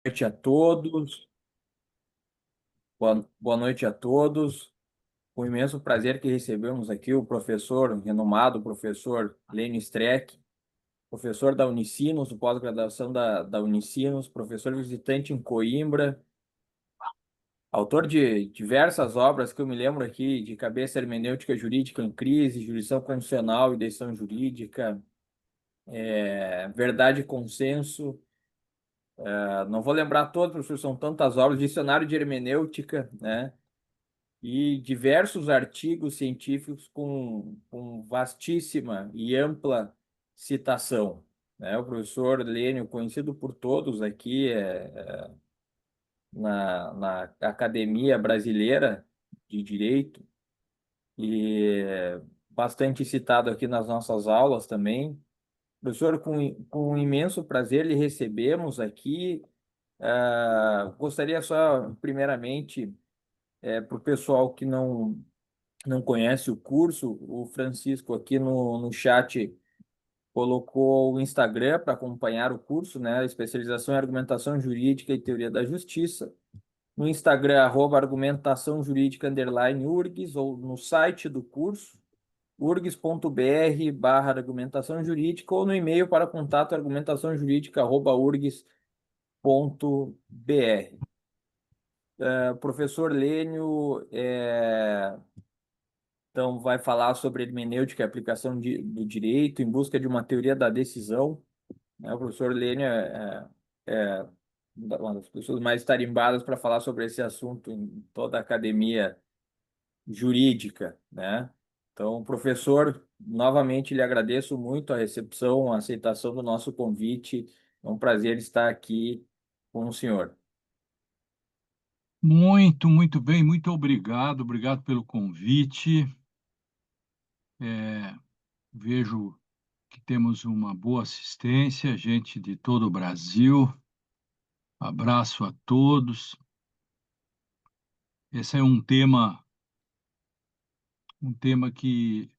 Noite a todos. Boa noite a todos. Com imenso prazer que recebemos aqui o professor, renomado professor Lênio Streck, professor da Unicinos, do pós-graduação da Unicinos, professor visitante em Coimbra, autor de diversas obras que eu me lembro aqui, de cabeça hermenêutica jurídica em crise, jurisdição constitucional e decisão jurídica, verdade e consenso. Não vou lembrar todos, professor, são tantas obras, dicionário de hermenêutica, né? E diversos artigos científicos com vastíssima e ampla citação, né? O professor Lênio, conhecido por todos aqui na Academia Brasileira de Direito e bastante citado aqui nas nossas aulas também. Professor, com imenso prazer lhe recebemos aqui. Gostaria só, primeiramente, para o pessoal que não conhece o curso, o Francisco aqui no chat colocou o Instagram para acompanhar o curso, né? Especialização em Argumentação Jurídica e Teoria da Justiça. No Instagram, argumentação jurídica _URGS, ou no site do curso, urgs.br/argumentação jurídica, ou no e-mail para contato argumentaçãojurídica@urgs.br. Professor Lênio, então, vai falar sobre hermenêutica e aplicação do direito em busca de uma teoria da decisão, né? O professor Lênin é uma das pessoas mais tarimbadas para falar sobre esse assunto em toda a academia jurídica, né? Então, professor, novamente lhe agradeço muito a recepção, a aceitação do nosso convite. É um prazer estar aqui com o senhor. Muito bem, muito obrigado, obrigado pelo convite. É, Vejo que temos uma boa assistência, gente de todo o Brasil. Abraço a todos. Esse é um tema que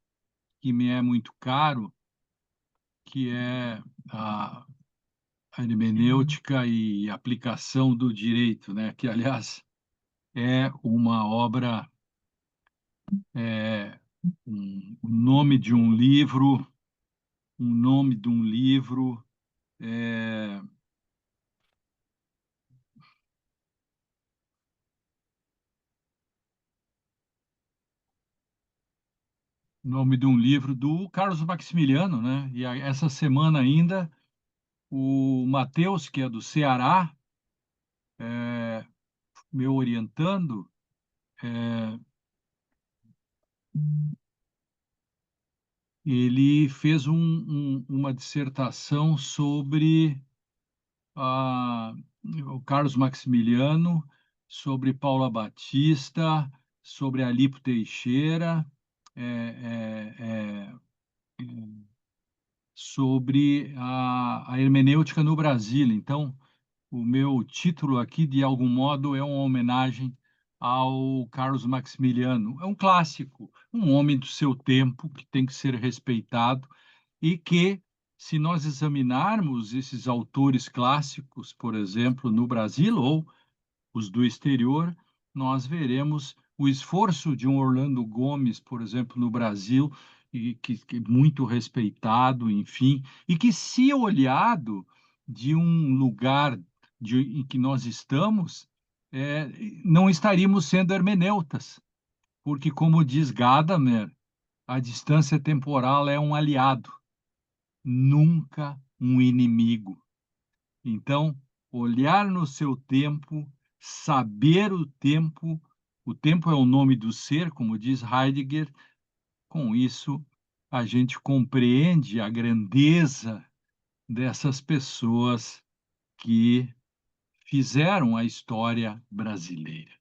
me é muito caro, que é a hermenêutica e aplicação do direito, né? Que, aliás, é uma obra, é, um nome de um livro, é, nome de um livro do Carlos Maximiliano, né? E essa semana ainda o Matheus, que é do Ceará, é, meu orientando, é, ele fez uma dissertação sobre a, o Carlos Maximiliano, sobre Paula Batista, sobre Alipo Teixeira, é, é, é, sobre a hermenêutica no Brasil. Então, o meu título aqui, de algum modo, é uma homenagem ao Carlos Maximiliano. É um clássico, um homem do seu tempo que tem que ser respeitado e que, se nós examinarmos esses autores clássicos, por exemplo, no Brasil ou os do exterior, nós veremos o esforço de um Orlando Gomes, por exemplo, no Brasil, e que é muito respeitado, enfim, e que, se olhado de um lugar em que nós estamos, é, não estaríamos sendo hermeneutas, porque, como diz Gadamer, a distância temporal é um aliado, nunca um inimigo. Então, olhar no seu tempo, saber o tempo é o nome do ser, como diz Heidegger. Com isso, a gente compreende a grandeza dessas pessoas que fizeram a história brasileira.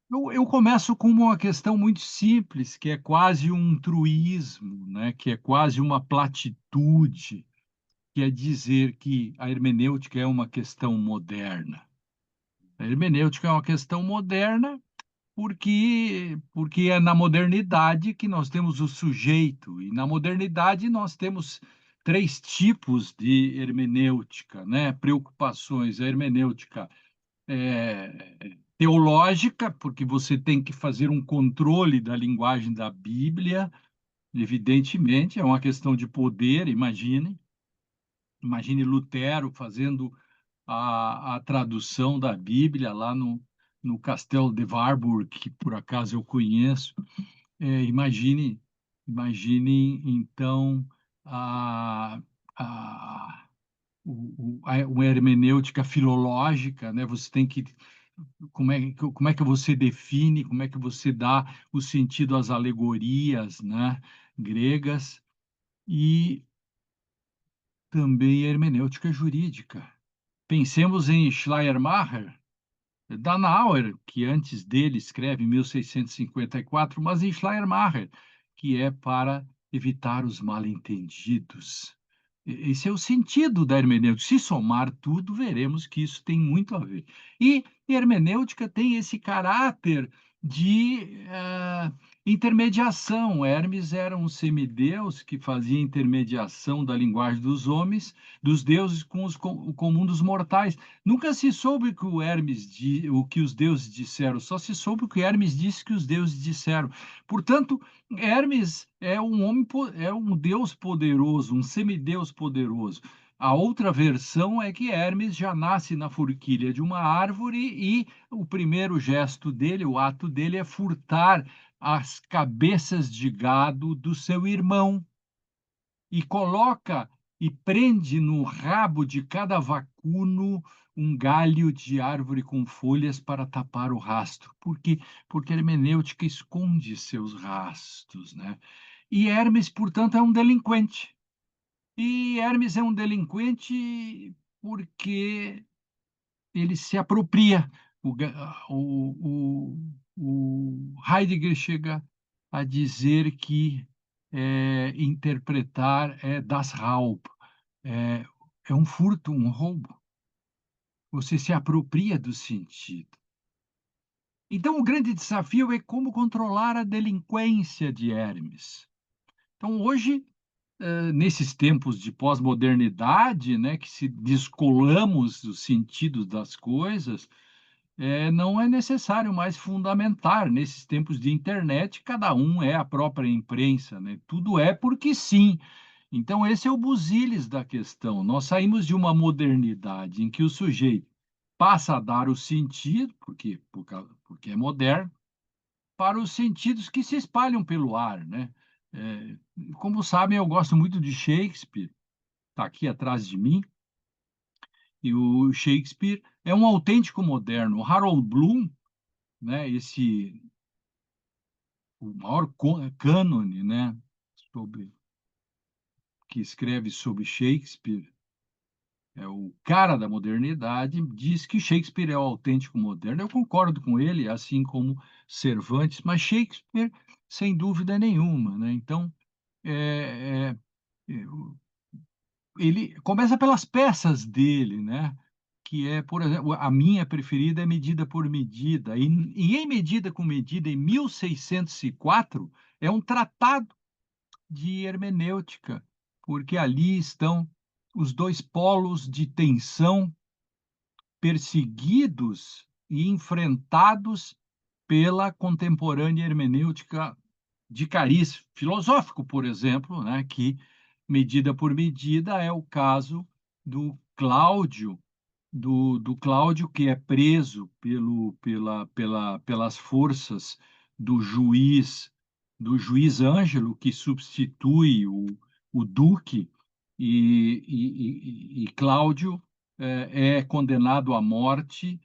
Eu começo com uma questão muito simples, que é quase um truísmo, né? Que é quase uma platitude, que é dizer que a hermenêutica é uma questão moderna. A hermenêutica é uma questão moderna porque é na modernidade que nós temos o sujeito, e na modernidade nós temos três tipos de hermenêutica, né? Preocupações. A hermenêutica teológica, porque você tem que fazer um controle da linguagem da Bíblia, evidentemente, é uma questão de poder, imagine Lutero fazendo a tradução da Bíblia lá no Castelo de Warburg, que por acaso eu conheço. Imagine então a, uma hermenêutica filológica, né? Você tem que como é que você define, como é que você dá o sentido às alegorias, né, gregas, e também a hermenêutica jurídica. Pensemos em Schleiermacher, Dannauer, que antes dele escreve em 1654, mas em Schleiermacher, que é para evitar os mal-entendidos. Esse é o sentido da hermenêutica. Se somar tudo, veremos que isso tem muito a ver. E hermenêutica tem esse caráter de intermediação. Hermes era um semideus que fazia intermediação da linguagem dos homens, dos deuses com o comum dos mortais. Nunca se soube o que o que os deuses disseram, só se soube o que Hermes disse que os deuses disseram. Portanto, Hermes é é um deus poderoso, um semideus poderoso. A outra versão é que Hermes já nasce na forquilha de uma árvore e o primeiro gesto dele, o ato dele, é furtar as cabeças de gado do seu irmão e coloca e prende no rabo de cada vacuno um galho de árvore com folhas para tapar o rastro. Por quê? Porque a hermenêutica esconde seus rastros, né? E Hermes, portanto, é um delinquente. E Hermes é um delinquente porque ele se apropria. O Heidegger chega a dizer que interpretar é das Raub, é, é um furto, um roubo. Você se apropria do sentido. Então, o grande desafio é como controlar a delinquência de Hermes. Então, hoje, nesses tempos de pós-modernidade, né, que se descolamos do sentido das coisas, não é necessário mais fundamentar. Nesses tempos de internet, cada um é a própria imprensa, né? Tudo é porque sim. Então, esse é o busilis da questão. Nós saímos de uma modernidade em que o sujeito passa a dar o sentido, porque é moderno, para os sentidos que se espalham pelo ar, né? É, como sabem, eu gosto muito de Shakespeare, está aqui atrás de mim, e o Shakespeare é um autêntico moderno. O Harold Bloom, né, o maior cânone, né, sobre, que escreve sobre Shakespeare, é o cara da modernidade, diz que Shakespeare é o autêntico moderno. Eu concordo com ele, assim como Cervantes, mas Shakespeare, sem dúvida nenhuma, né? Então, é, é, ele começa pelas peças dele, né? Que é, por exemplo, a minha preferida é Medida por Medida. E em Medida com Medida, em 1604, é um tratado de hermenêutica, porque ali estão os dois polos de tensão perseguidos e enfrentados pela contemporânea hermenêutica de cariz filosófico, por exemplo, né, que medida por medida é o caso do Cláudio, do Cláudio que é preso pelas forças do juiz Ângelo, que substitui o Duque, e Cláudio é condenado à morte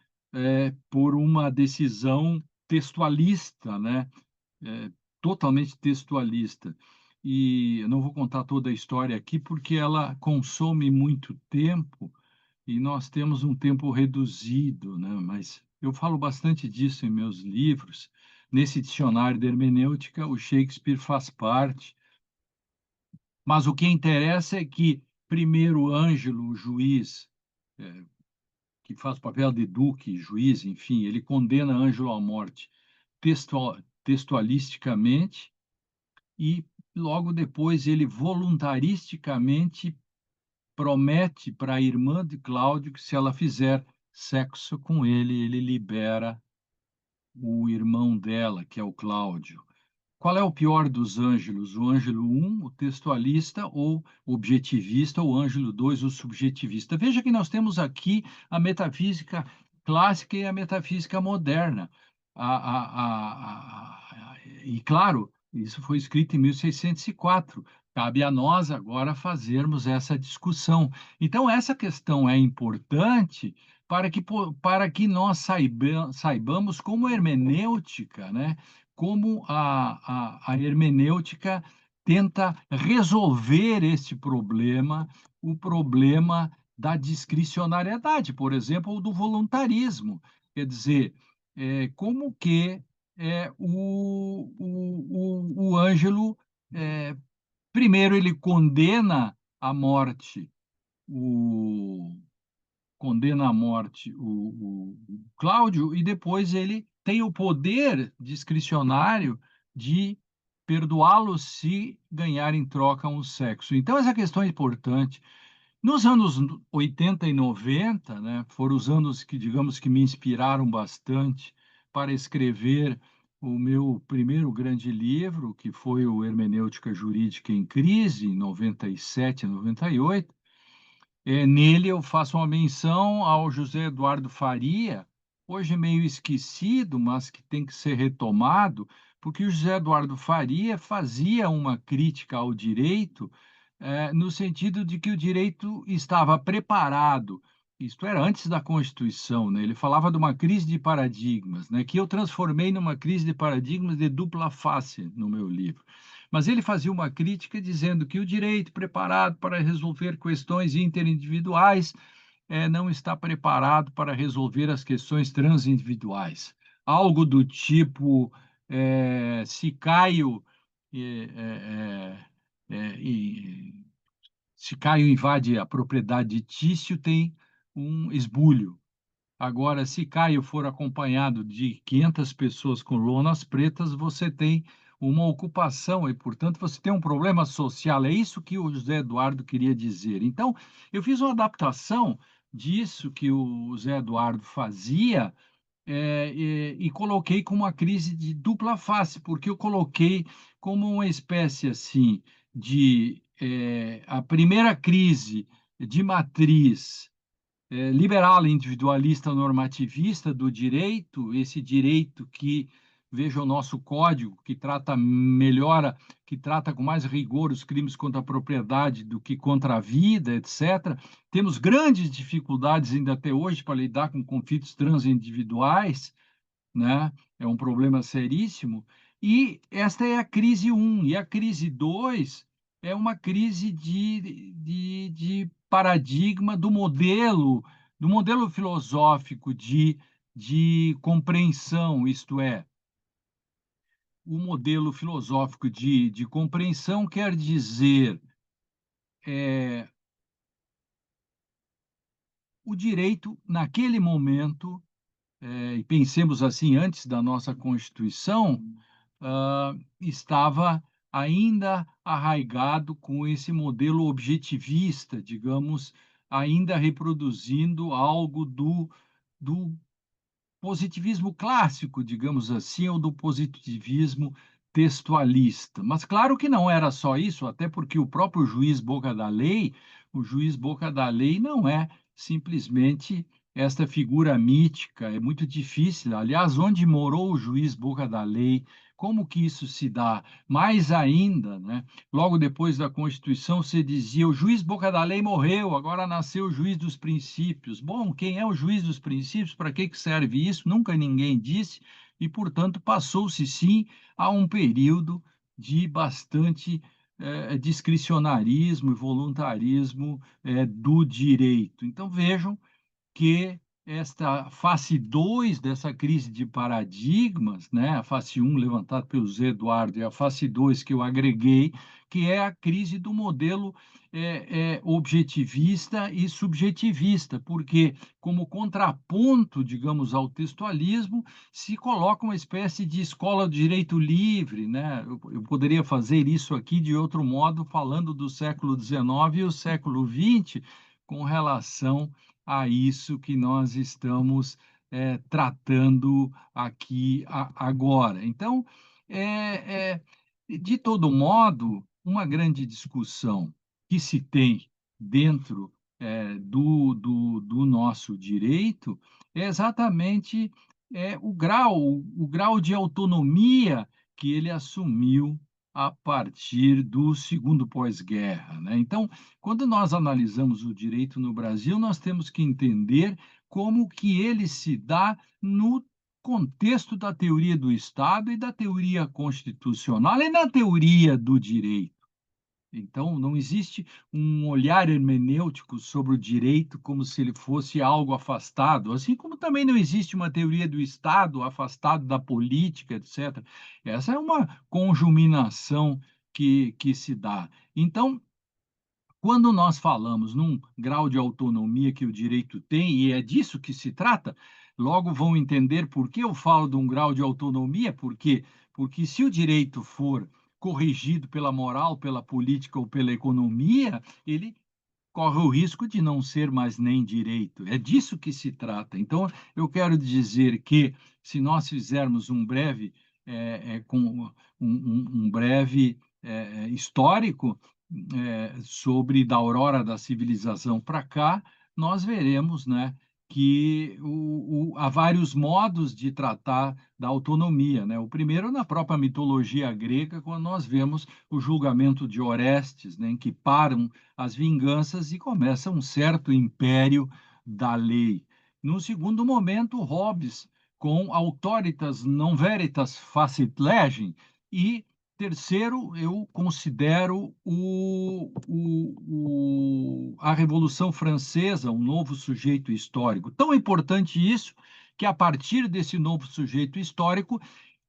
por uma decisão textualista, né? É, totalmente textualista. E eu não vou contar toda a história aqui, porque ela consome muito tempo e nós temos um tempo reduzido, né? Mas eu falo bastante disso em meus livros. Nesse dicionário de hermenêutica, o Shakespeare faz parte. Mas o que interessa é que, primeiro, Ângelo, o juiz, que faz o papel de duque, juiz, enfim, ele condena Ângelo à morte textualisticamente, e logo depois ele voluntaristicamente promete para a irmã de Cláudio que se ela fizer sexo com ele, ele libera o irmão dela, que é o Cláudio. Qual é o pior dos Ângelos? O Ângelo um, o textualista ou o objetivista, ou o Ângelo 2, o subjetivista? Veja que nós temos aqui a metafísica clássica e a metafísica moderna. E, claro, isso foi escrito em 1604. Cabe a nós agora fazermos essa discussão. Então, essa questão é importante para que nós saibamos como hermenêutica, né? Como a hermenêutica tenta resolver este problema, o problema da discricionariedade, por exemplo, ou do voluntarismo. Quer dizer, como que o Ângelo, é, primeiro, ele condena à morte o, o Cláudio e depois ele tem o poder discricionário de perdoá-lo se ganhar em troca um sexo. Então, essa questão é importante. Nos anos 80 e 90, né, foram os anos que, digamos, que me inspiraram bastante para escrever o meu primeiro grande livro, que foi o Hermenêutica Jurídica em Crise, em 97 e 98. Nele eu faço uma menção ao José Eduardo Faria, hoje meio esquecido, mas que tem que ser retomado, porque o José Eduardo Faria fazia uma crítica ao direito, no sentido de que o direito estava preparado, isto era antes da Constituição, né? Ele falava de uma crise de paradigmas, né? Que eu transformei numa crise de paradigmas de dupla face no meu livro. Mas ele fazia uma crítica dizendo que o direito preparado para resolver questões interindividuais não está preparado para resolver as questões transindividuais. Algo do tipo, se Caio, é, é, é, se Caio invade a propriedade de Tício, tem um esbulho. Agora, se Caio for acompanhado de 500 pessoas com lonas pretas, você tem uma ocupação e, portanto, você tem um problema social. É isso que o José Eduardo queria dizer. Então, eu fiz uma adaptação disso que o José Eduardo fazia, e coloquei como uma crise de dupla face, porque eu coloquei como uma espécie assim de a primeira crise de matriz liberal, individualista, normativista do direito, esse direito que, veja o nosso código, que trata melhora, que trata com mais rigor os crimes contra a propriedade do que contra a vida, etc. Temos grandes dificuldades ainda até hoje para lidar com conflitos transindividuais, né? É um problema seríssimo. E esta é a crise um. E a crise 2 é uma crise de paradigma do modelo filosófico de compreensão, isto é, o modelo filosófico de compreensão quer dizer é, o direito, naquele momento, e pensemos assim, antes da nossa Constituição, estava ainda arraigado com esse modelo objetivista, digamos, ainda reproduzindo algo do positivismo clássico, digamos assim, ou do positivismo textualista. Mas claro que não era só isso, até porque o próprio juiz Boca da Lei, o juiz Boca da Lei não é simplesmente esta figura mítica, é muito difícil. Aliás, onde morou o juiz Boca da Lei? Como que isso se dá? Mais ainda, né? Logo depois da Constituição, se dizia o juiz Boca da Lei morreu, agora nasceu o juiz dos princípios. Bom, quem é o juiz dos princípios? Para que serve isso? Nunca ninguém disse, e, portanto, passou-se sim a um período de bastante discricionarismo e voluntarismo do direito. Então, vejam que esta face 2 dessa crise de paradigmas, né, a face um levantada pelo Zé Eduardo e a face 2 que eu agreguei, que é a crise do modelo objetivista e subjetivista, porque, como contraponto, digamos, ao textualismo, se coloca uma espécie de escola de direito livre, né? Eu poderia fazer isso aqui de outro modo, falando do século XIX e o século XX, com relação a isso que nós estamos tratando aqui agora. Então, é, é, de todo modo, uma grande discussão que se tem dentro do nosso direito é exatamente o grau de autonomia que ele assumiu a partir do segundo pós-guerra, né? Então, quando nós analisamos o direito no Brasil, nós temos que entender como que ele se dá no contexto da teoria do Estado e da teoria constitucional e na teoria do direito. Então, não existe um olhar hermenêutico sobre o direito como se ele fosse algo afastado, assim como também não existe uma teoria do Estado afastado da política, etc. Essa é uma conjuminação que se dá. Então, quando nós falamos num grau de autonomia que o direito tem, e é disso que se trata, logo vão entender por que eu falo de um grau de autonomia, porque se o direito for corrigido pela moral, pela política ou pela economia, ele corre o risco de não ser mais nem direito. É disso que se trata. Então, eu quero dizer que, se nós fizermos um breve, um breve histórico sobre da aurora da civilização para cá, nós veremos, né, que há vários modos de tratar da autonomia, né? O primeiro, na própria mitologia grega, quando nós vemos o julgamento de Orestes, né, em que param as vinganças e começa um certo império da lei. No segundo momento, Hobbes, com auctoritas non veritas facit legem, e terceiro, eu considero a Revolução Francesa um novo sujeito histórico. Tão importante isso que, a partir desse novo sujeito histórico,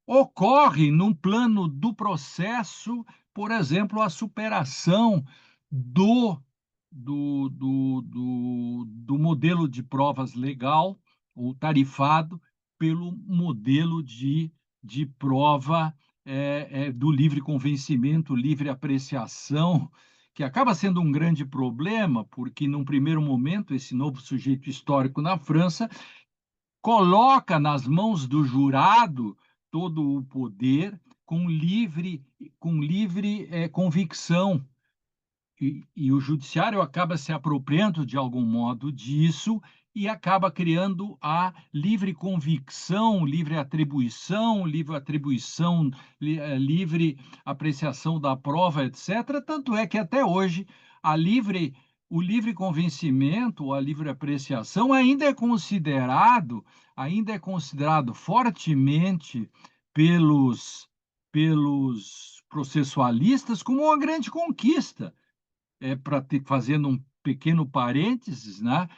ocorre num plano do processo, por exemplo, a superação do, do modelo de provas legal, ou tarifado, pelo modelo de prova do livre convencimento, livre apreciação, que acaba sendo um grande problema, porque, num primeiro momento, esse novo sujeito histórico na França coloca nas mãos do jurado todo o poder com livre convicção. E o judiciário acaba se apropriando de algum modo disso e acaba criando a livre atribuição, livre apreciação da prova, etc. Tanto é que até hoje a livre o livre convencimento, a livre apreciação ainda é considerado fortemente pelos processualistas como uma grande conquista. Fazendo um pequeno parênteses, né?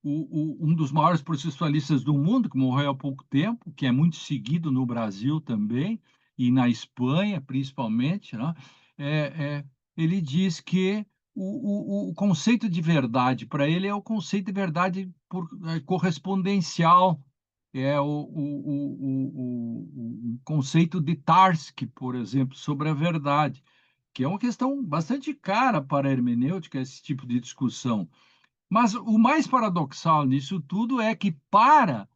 Um dos maiores processualistas do mundo, que morreu há pouco tempo, que é muito seguido no Brasil também, e na Espanha, principalmente, né? É, é, ele diz que o conceito de verdade, para ele, é o conceito de verdade correspondencial, é o conceito de Tarski, por exemplo, sobre a verdade, que é uma questão bastante cara para a hermenêutica, esse tipo de discussão. Mas o mais paradoxal nisso tudo é que, para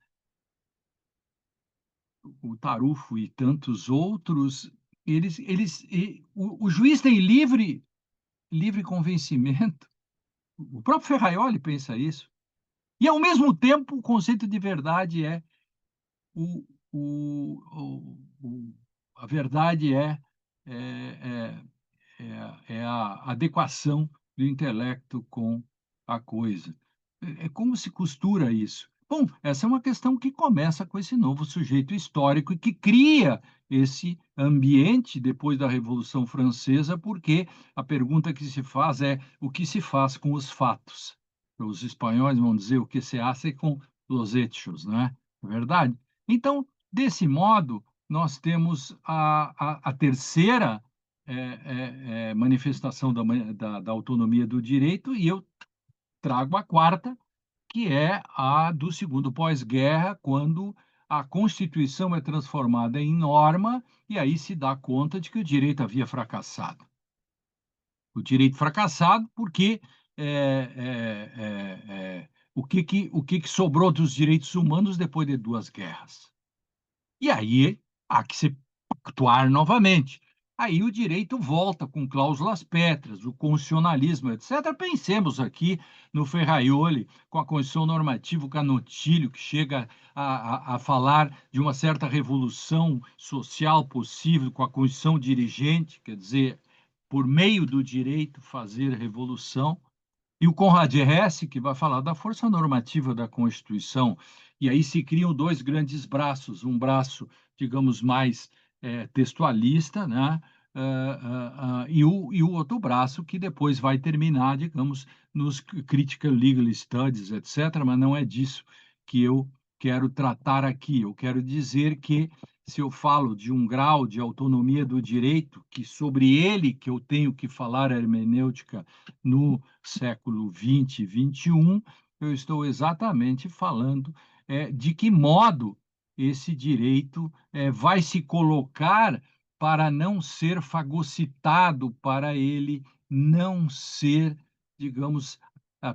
o Tarufo e tantos outros, o juiz tem livre convencimento. O próprio Ferraioli pensa isso. E, ao mesmo tempo, o conceito de verdade o, a verdade é, é a adequação do intelecto com a coisa. Como se costura isso? Bom, essa é uma questão que começa com esse novo sujeito histórico e que cria esse ambiente depois da Revolução Francesa, porque a pergunta que se faz é o que se faz com os fatos. Os espanhóis vão dizer o que se hace com los hechos, não é verdade? Então, desse modo, nós temos a terceira manifestação da autonomia do direito, e eu trago a quarta, que é a do segundo pós-guerra, quando a Constituição é transformada em norma, e aí se dá conta de que o direito havia fracassado. O direito fracassado porque o que sobrou dos direitos humanos depois de duas guerras? E aí há que se pactuar novamente. Aí o direito volta com cláusulas pétreas, o constitucionalismo, etc. Pensemos aqui no Ferraioli, com a Constituição Normativa, o Canotilho, que chega a falar de uma certa revolução social possível com a Constituição dirigente, quer dizer, por meio do direito fazer revolução. E o Conrad Hesse, que vai falar da força normativa da Constituição. E aí se criam dois grandes braços, um braço, digamos, mais textualista, né? E o outro braço que depois vai terminar, digamos, nos Critical Legal Studies, etc., mas não é disso que eu quero tratar aqui. Eu quero dizer que, se eu falo de um grau de autonomia do direito, que sobre ele que eu tenho que falar a hermenêutica no século XX e XXI, eu estou exatamente falando de que modo esse direito vai se colocar para não ser fagocitado, para ele não ser, digamos,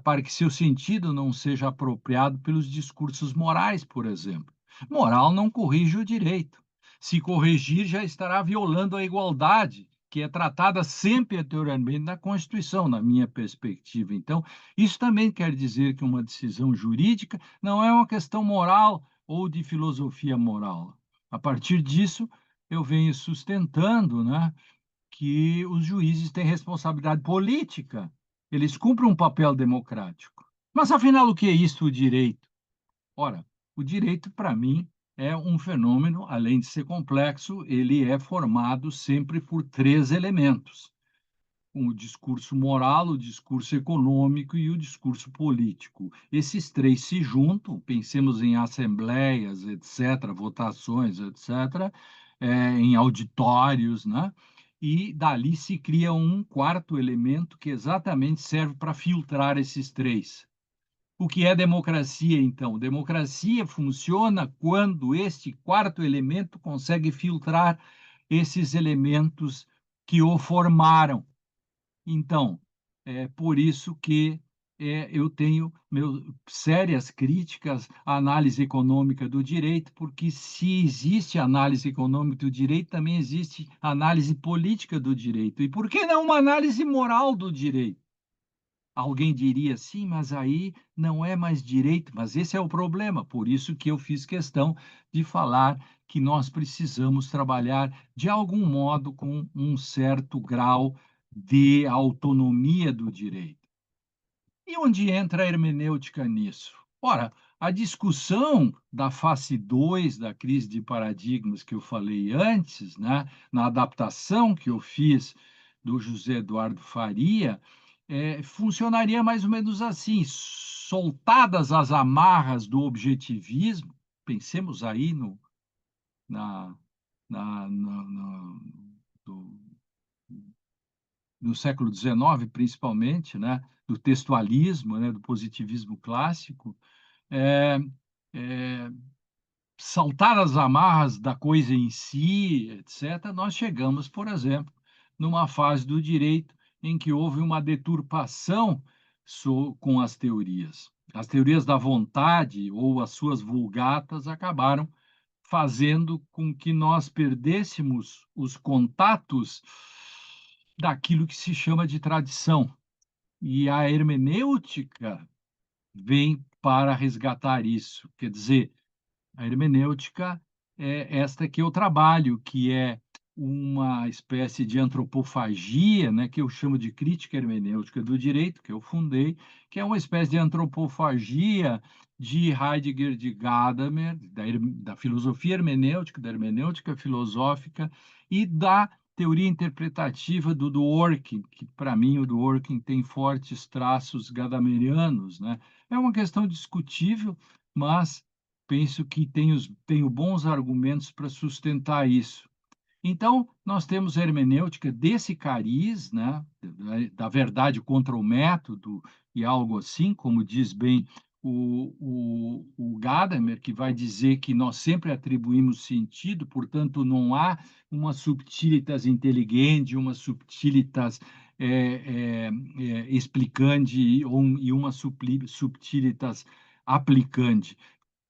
para que seu sentido não seja apropriado pelos discursos morais, por exemplo. Moral não corrige o direito. Se corrigir, já estará violando a igualdade, que é tratada sempre anteriormente na Constituição, na minha perspectiva. Então, isso também quer dizer que uma decisão jurídica não é uma questão moral ou de filosofia moral. A partir disso, eu venho sustentando, né, que os juízes têm responsabilidade política, eles cumprem um papel democrático. Mas, afinal, o que é isso, o direito? Ora, o direito, para mim, é um fenômeno, além de ser complexo, ele é formado sempre por três elementos: o discurso moral, o discurso econômico e o discurso político. Esses três se juntam, pensemos em assembleias, etc., votações, etc., em auditórios, né? E dali se cria um quarto elemento que exatamente serve para filtrar esses três. O que é democracia, então? Democracia funciona quando este quarto elemento consegue filtrar esses elementos que o formaram. Então, é por isso que eu tenho sérias críticas à análise econômica do direito, porque se existe análise econômica do direito, também existe análise política do direito. E por que não uma análise moral do direito? Alguém diria, sim, mas aí não é mais direito, mas esse é o problema. Por isso que eu fiz questão de falar que nós precisamos trabalhar de algum modo com um certo grau de autonomia do direito. E onde entra a hermenêutica nisso? Ora, a discussão da face 2 da crise de paradigmas que eu falei antes, né, na adaptação que eu fiz do José Eduardo Faria, funcionaria mais ou menos assim: soltadas as amarras do objetivismo, pensemos aí na, na, na, na- do, no século XIX, principalmente, né, do textualismo, né, do positivismo clássico, é, é, saltar as amarras da coisa em si, etc., nós chegamos, por exemplo, numa fase do direito em que houve uma deturpação com as teorias. As teorias da vontade ou as suas vulgatas acabaram fazendo com que nós perdêssemos os contatos daquilo que se chama de tradição. E a hermenêutica vem para resgatar isso. Quer dizer, a hermenêutica é esta que eu trabalho, que é uma espécie de antropofagia, né, que eu chamo de crítica hermenêutica do direito, que eu fundei, que é uma espécie de antropofagia de Heidegger de Gadamer, da filosofia hermenêutica, da hermenêutica filosófica e da teoria interpretativa do Dworkin, que para mim o Dworkin tem fortes traços gadamerianos, né? É uma questão discutível, mas penso que tenho bons argumentos para sustentar isso. Então, nós temos a hermenêutica desse cariz, né, da verdade contra o método e algo assim, como diz bem o Gadamer, que vai dizer que nós sempre atribuímos sentido, portanto, não há uma subtilitas intelligente, uma subtilitas explicandi e uma subtilitas applicandi.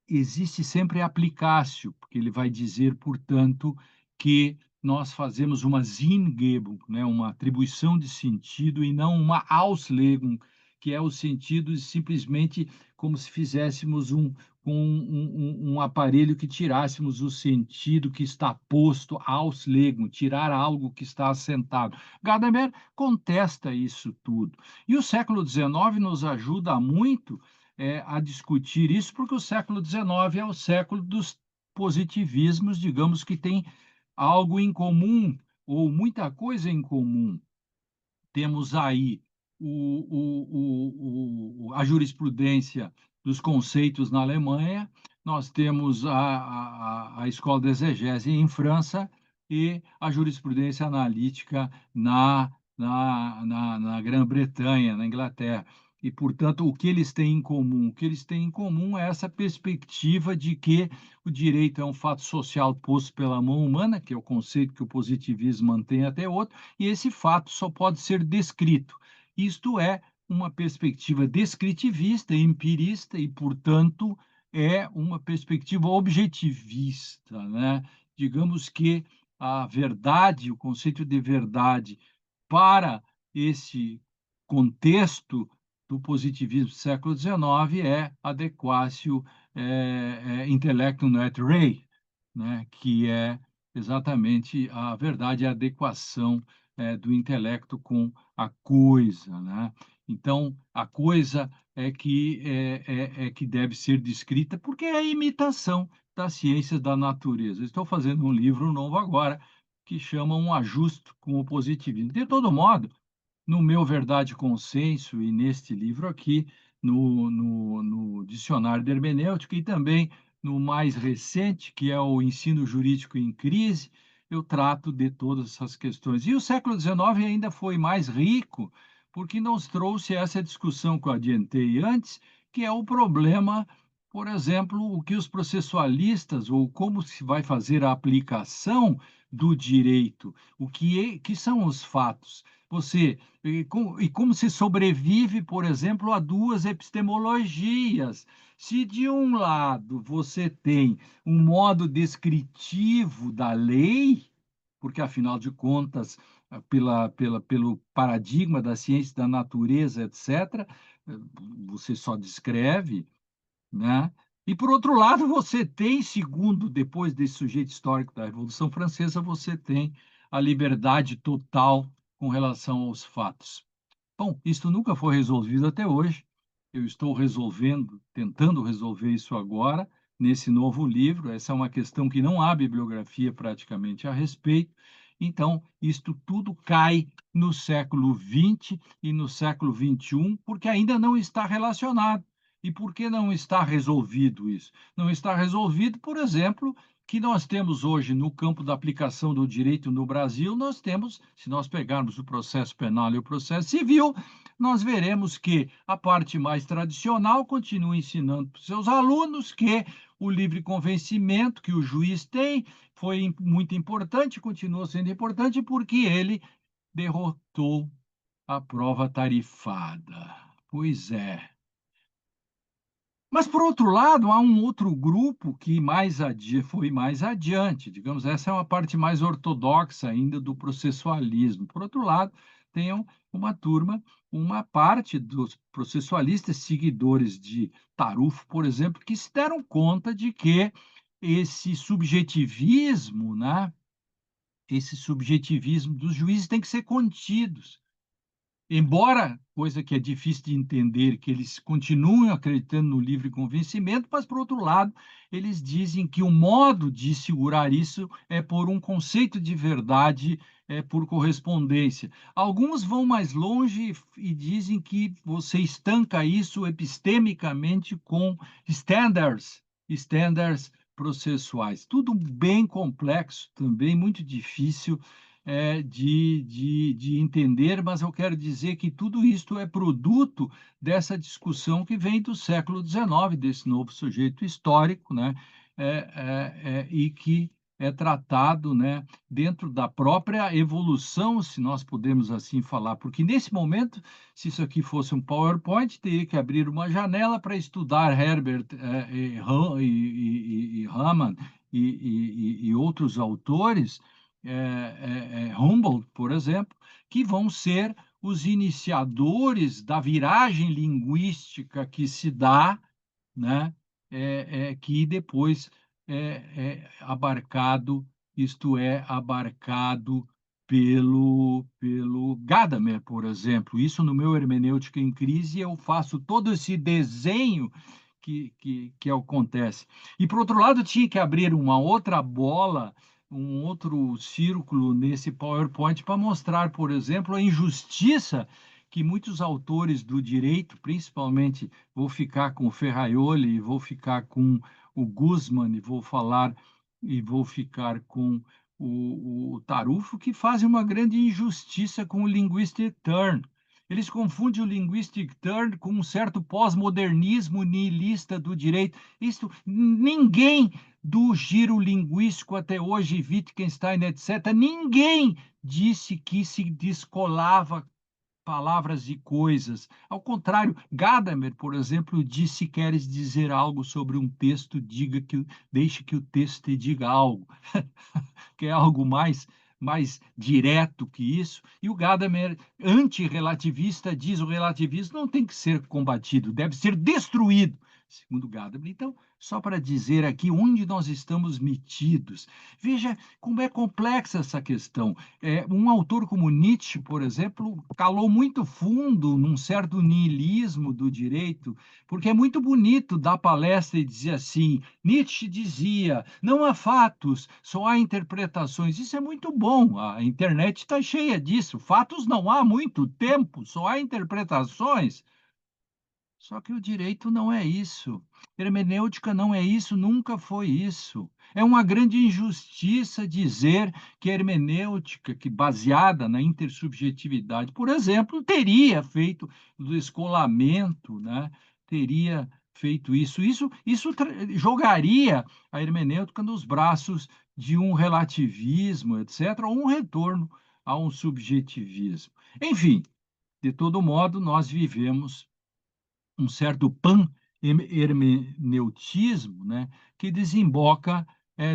Existe sempre aplicácio, porque ele vai dizer, portanto, que nós fazemos uma Sinngebung, né, uma atribuição de sentido e não uma Auslegung, que é o sentido simplesmente como se fizéssemos um aparelho que tirássemos o sentido que está posto, Auslegung, tirar algo que está assentado. Gadamer contesta isso tudo. E o século XIX nos ajuda muito a discutir isso, porque o século XIX é o século dos positivismos, digamos que tem algo em comum, ou muita coisa em comum. Temos aí a jurisprudência dos conceitos na Alemanha, nós temos a escola de exegese em França e a jurisprudência analítica na Grã-Bretanha, na Inglaterra. E, portanto, o que eles têm em comum? O que eles têm em comum é essa perspectiva de que o direito é um fato social posto pela mão humana, que é o conceito que o positivismo mantém até hoje, e esse fato só pode ser descrito. Isto é uma perspectiva descritivista, empirista e, portanto, é uma perspectiva objetivista, né? Digamos que a verdade, o conceito de verdade para esse contexto do positivismo do século XIX é adequatio intellectum et rei, né? Que é exatamente a verdade, a adequação do intelecto com a coisa, né? Então, a coisa é que deve ser descrita, porque é a imitação das ciências da natureza. Estou fazendo um livro novo agora, que chama Um Ajuste com o Positivismo. De todo modo, no meu Verdade e Consenso e neste livro aqui, no Dicionário de Hermenêutica e também no mais recente, que é o Ensino Jurídico em Crise, eu trato de todas essas questões. E o século XIX ainda foi mais rico, porque nos trouxe essa discussão que eu adiantei antes, que é o problema, por exemplo, o que os processualistas, ou como se vai fazer a aplicação do direito, que são os fatos. E como se sobrevive, por exemplo, a duas epistemologias. Se de um lado você tem um modo descritivo da lei, porque afinal de contas, pelo paradigma da ciência da natureza, etc., você só descreve, né? E por outro lado, você tem, segundo, depois desse sujeito histórico da Revolução Francesa, você tem a liberdade total com relação aos fatos. Bom, isso nunca foi resolvido até hoje. Eu estou resolvendo, tentando resolver isso agora, nesse novo livro. Essa é uma questão que não há bibliografia praticamente a respeito. Então, isto tudo cai no século XX e no século XXI, porque ainda não está relacionado. E por que não está resolvido isso? Não está resolvido, por exemplo, que nós temos hoje no campo da aplicação do direito no Brasil, nós temos, se nós pegarmos o processo penal e o processo civil, nós veremos que a parte mais tradicional continua ensinando para os seus alunos que o livre convencimento que o juiz tem foi muito importante, continua sendo importante, porque ele derrotou a prova tarifada. Pois é. Mas, por outro lado, há um outro grupo que foi mais adiante, digamos, essa é uma parte mais ortodoxa ainda do processualismo. Por outro lado, tem uma turma, uma parte dos processualistas seguidores de Tarufo, por exemplo, que se deram conta de que esse subjetivismo, né, esse subjetivismo dos juízes tem que ser contidos. Embora, coisa que é difícil de entender, que eles continuam acreditando no livre convencimento, mas, por outro lado, eles dizem que o modo de segurar isso é por um conceito de verdade, por correspondência. Alguns vão mais longe e dizem que você estanca isso epistemicamente com standards processuais. Tudo bem complexo, também muito difícil de entender, mas eu quero dizer que tudo isto é produto dessa discussão que vem do século XIX, desse novo sujeito histórico, né? E que é tratado, né, dentro da própria evolução, se nós podemos assim falar, porque nesse momento, se isso aqui fosse um PowerPoint, teria que abrir uma janela para estudar Herbert e Hamann e outros autores, Humboldt, por exemplo, que vão ser os iniciadores da viragem linguística que se dá, né, que depois é abarcado, isto é, abarcado pelo Gadamer, por exemplo. Isso no meu Hermenêutica em Crise, eu faço todo esse desenho que acontece. E, por outro lado, tinha que abrir uma outra bola, um outro círculo nesse PowerPoint para mostrar, por exemplo, a injustiça que muitos autores do direito, principalmente, vou ficar com o Ferraioli, vou ficar com o Guzman, e vou ficar com o Tarufo, que fazem uma grande injustiça com o linguistic turn. Eles confundem o linguistic turn com um certo pós-modernismo nihilista do direito. Isto, ninguém do giro linguístico até hoje, Wittgenstein, etc., ninguém disse que se descolava palavras e coisas. Ao contrário, Gadamer, por exemplo, diz: se queres dizer algo sobre um texto, deixe que o texto te diga algo. Que é algo mais direto que isso. E o Gadamer, antirrelativista, diz: o relativismo não tem que ser combatido, deve ser destruído, segundo Gadamer. Então, só para dizer aqui onde nós estamos metidos. Veja como é complexa essa questão. Um autor como Nietzsche, por exemplo, calou muito fundo num certo niilismo do direito, porque é muito bonito dar palestra e dizer assim: Nietzsche dizia, não há fatos, só há interpretações. Isso é muito bom, a internet está cheia disso. Fatos não há muito tempo, só há interpretações. Só que o direito não é isso. Hermenêutica não é isso, nunca foi isso. É uma grande injustiça dizer que a hermenêutica, que baseada na intersubjetividade, por exemplo, teria feito o descolamento, né? Teria feito isso. Isso jogaria a hermenêutica nos braços de um relativismo, etc., ou um retorno a um subjetivismo. Enfim, de todo modo, nós vivemos um certo pan-hermeneutismo, né, que desemboca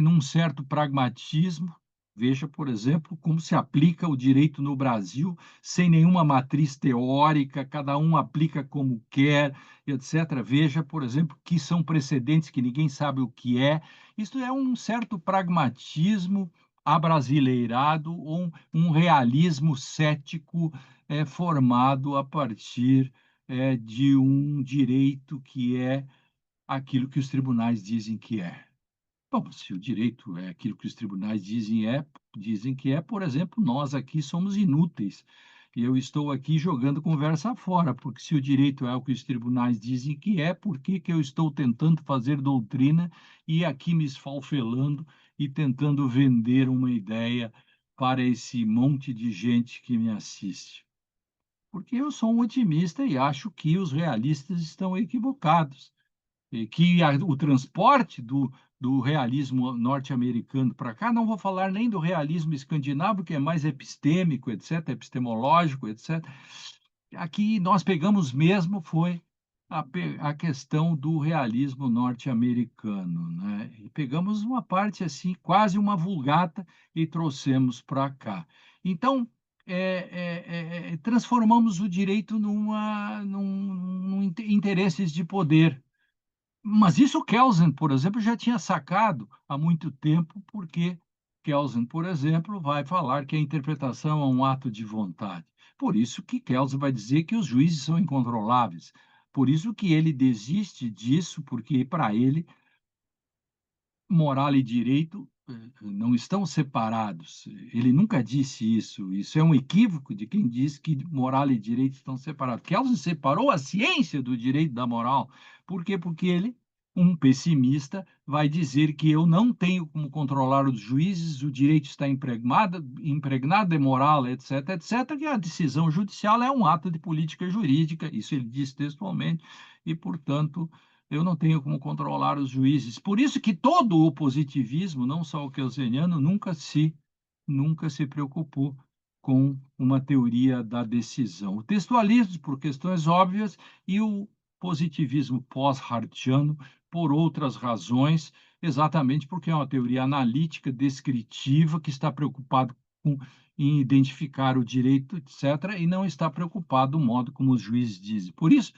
num certo pragmatismo. Veja, por exemplo, como se aplica o direito no Brasil, sem nenhuma matriz teórica, cada um aplica como quer, etc. Veja, por exemplo, que são precedentes que ninguém sabe o que é. Isto é um certo pragmatismo abrasileirado, ou um realismo cético formado a partir de um direito que é aquilo que os tribunais dizem que é. Bom, se o direito é aquilo que os tribunais dizem que é, por exemplo, nós aqui somos inúteis. E eu estou aqui jogando conversa fora, porque se o direito é o que os tribunais dizem que é, por que que eu estou tentando fazer doutrina e aqui me esfalfelando e tentando vender uma ideia para esse monte de gente que me assiste? Porque eu sou um otimista e acho que os realistas estão equivocados, e que o transporte do realismo norte-americano para cá, não vou falar nem do realismo escandinavo, que é mais epistêmico, etc., epistemológico, etc. Aqui nós pegamos mesmo foi a questão do realismo norte-americano, né? E pegamos uma parte assim, quase uma vulgata, e trouxemos para cá. Então, transformamos o direito num interesses de poder. Mas isso Kelsen, por exemplo, já tinha sacado há muito tempo, porque Kelsen, por exemplo, vai falar que a interpretação é um ato de vontade. Por isso que Kelsen vai dizer que os juízes são incontroláveis. Por isso que ele desiste disso, porque para ele moral e direito não estão separados. Ele nunca disse isso. Isso é um equívoco de quem diz que moral e direito estão separados. Kelsen separou a ciência do direito da moral. Por quê? Porque ele Um pessimista vai dizer que eu não tenho como controlar os juízes, o direito está impregnado de moral, etc., etc., que a decisão judicial é um ato de política jurídica, isso ele diz textualmente, e, portanto, eu não tenho como controlar os juízes. Por isso que todo o positivismo, não só o kelseniano, nunca se preocupou com uma teoria da decisão. O textualismo, por questões óbvias, e o positivismo pós-hartiano, por outras razões, exatamente porque é uma teoria analítica, descritiva, que está preocupado em identificar o direito, etc., e não está preocupado do modo como os juízes dizem. Por isso,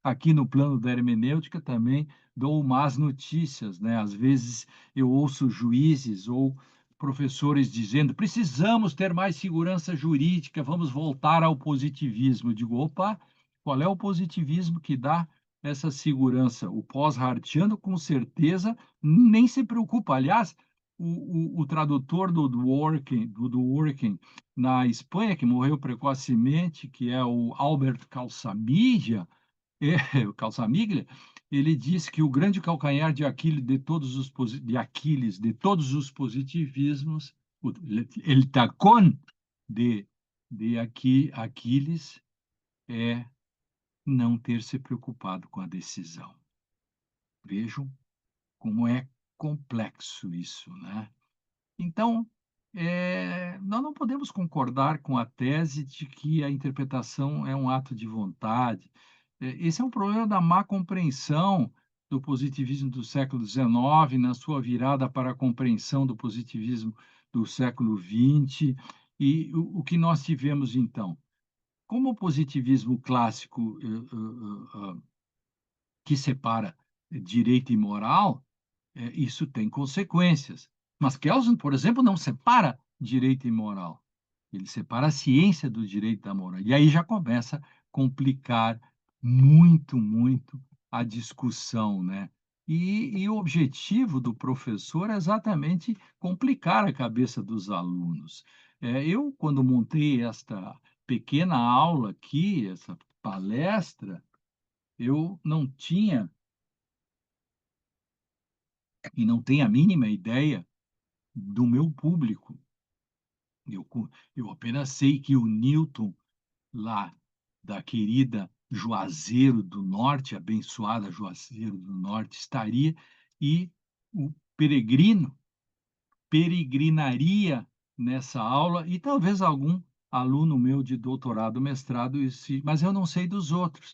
aqui no plano da hermenêutica também dou más notícias, né? Às vezes eu ouço juízes ou professores dizendo: precisamos ter mais segurança jurídica, vamos voltar ao positivismo. Eu digo: opa, qual é o positivismo que dá essa segurança? O pós-hartiano, com certeza, nem se preocupa. Aliás, o tradutor do Working na Espanha, que morreu precocemente, que é o Albert Calsamiglia, o Calçamiglia, ele diz que o grande calcanhar de Aquiles de todos os positivismos, el tacón de Aquiles é não ter se preocupado com a decisão. Vejam como é complexo isso, né? Então, nós não podemos concordar com a tese de que a interpretação é um ato de vontade. Esse é um problema da má compreensão do positivismo do século XIX, na sua virada para a compreensão do positivismo do século XX. E o que nós tivemos, então? Como o positivismo clássico que separa direito e moral, isso tem consequências. Mas Kelsen, por exemplo, não separa direito e moral. Ele separa a ciência do direito da moral. E aí já começa a complicar muito, muito a discussão, né? E o objetivo do professor é exatamente complicar a cabeça dos alunos. Eu, quando montei esta pequena aula aqui, essa palestra, eu não tinha e não tenho a mínima ideia do meu público. Eu apenas sei que o Newton, lá da querida Juazeiro do Norte, abençoada Juazeiro do Norte, estaria, e o peregrino peregrinaria nessa aula, e talvez algum aluno meu de doutorado, mestrado, mas eu não sei dos outros.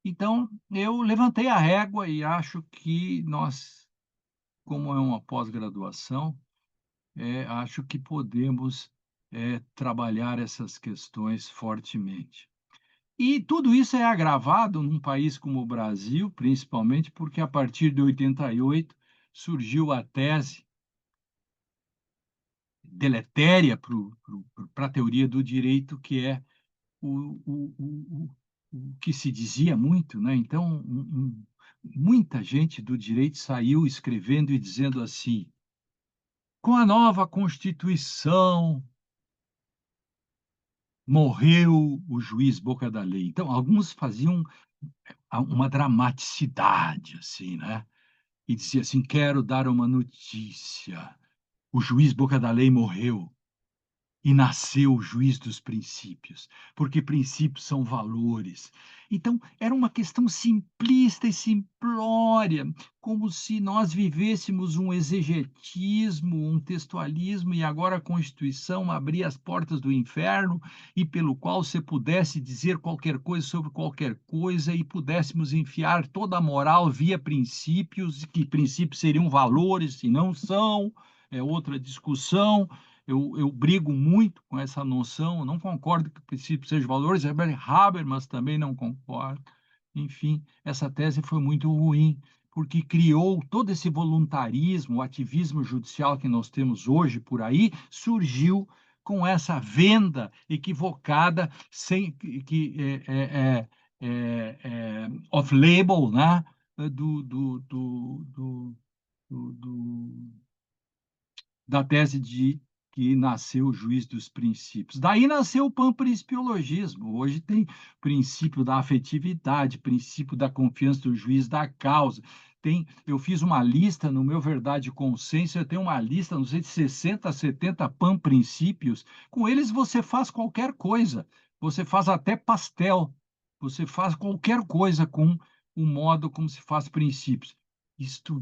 Então, eu levantei a régua e acho que nós, como é uma pós-graduação, acho que podemos trabalhar essas questões fortemente. E tudo isso é agravado num país como o Brasil, principalmente porque a partir de 88 surgiu a tese deletéria para a teoria do direito, que é o, o, o, o que se dizia muito, né? Então, muita gente do direito saiu escrevendo e dizendo assim: com a nova Constituição morreu o juiz boca da lei. Então, alguns faziam uma dramaticidade, assim, né? E dizia assim: quero dar uma notícia. O juiz boca da lei morreu. E nasceu o juiz dos princípios, porque princípios são valores. Então, era uma questão simplista e simplória, como se nós vivêssemos um exegetismo, um textualismo, e agora a Constituição abria as portas do inferno, e pelo qual você pudesse dizer qualquer coisa sobre qualquer coisa, e pudéssemos enfiar toda a moral via princípios, que princípios seriam valores, e não são, é outra discussão. Eu brigo muito com essa noção, eu não concordo que o princípio seja valores, Habermas também não concordo. Enfim, essa tese foi muito ruim, porque criou todo esse voluntarismo, o ativismo judicial que nós temos hoje por aí, surgiu com essa venda equivocada, sem que off-label, né? do, do, do, do, do da tese de que nasceu o juiz dos princípios. Daí nasceu o panprincipiologismo. Hoje tem princípio da afetividade, princípio da confiança do juiz da causa. Eu fiz uma lista no meu Verdade e Consenso, eu tenho uma lista, não sei, de 60, 70 princípios. Com eles você faz qualquer coisa, você faz até pastel, você faz qualquer coisa com o modo como se faz princípios. Isto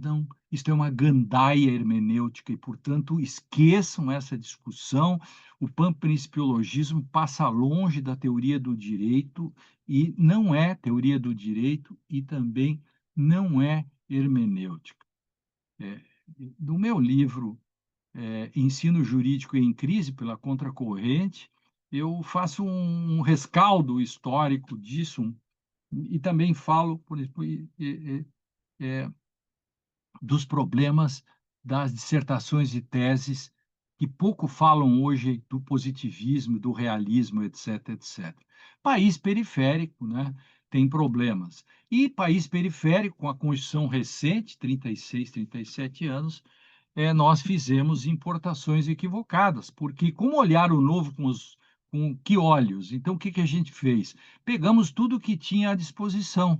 é uma gandaia hermenêutica e, portanto, esqueçam essa discussão. O panprincipiologismo passa longe da teoria do direito e não é teoria do direito e também não é hermenêutica. É, no meu livro, Ensino Jurídico em Crise pela Contracorrente, eu faço um rescaldo histórico disso e também falo, por exemplo, dos problemas das dissertações e teses que pouco falam hoje do positivismo, do realismo, etc, etc. País periférico, né, tem problemas. E país periférico, com a Constituição recente, 36, 37 anos, nós fizemos importações equivocadas, porque como olhar o novo com que olhos? Então, o que que a gente fez? Pegamos tudo que tinha à disposição,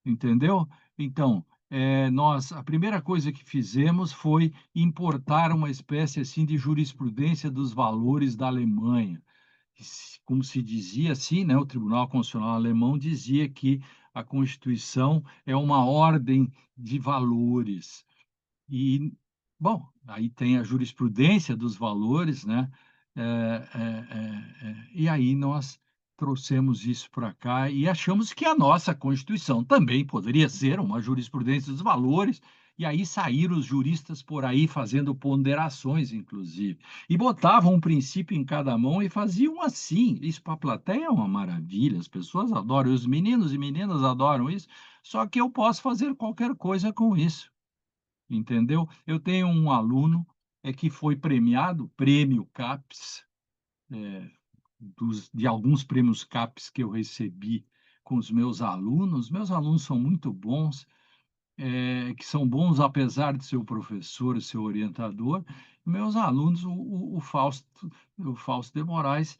entendeu? Então, a primeira coisa que fizemos foi importar uma espécie assim de jurisprudência dos valores da Alemanha. Como se dizia assim, né, o Tribunal Constitucional Alemão dizia que a Constituição é uma ordem de valores. E, bom, aí tem a jurisprudência dos valores, né? E aí nós trouxemos isso para cá e achamos que a nossa Constituição também poderia ser uma jurisprudência dos valores, e aí saíram os juristas por aí fazendo ponderações, inclusive, e botavam um princípio em cada mão e faziam assim. Isso para a plateia é uma maravilha, as pessoas adoram, os meninos e meninas adoram isso, só que eu posso fazer qualquer coisa com isso. Entendeu? Eu tenho um aluno que foi premiado, prêmio CAPES, eh, de alguns prêmios CAPES que eu recebi com os meus alunos. Meus alunos são muito bons, que são bons apesar de ser o professor, seu orientador. Meus alunos, o Fausto de Moraes,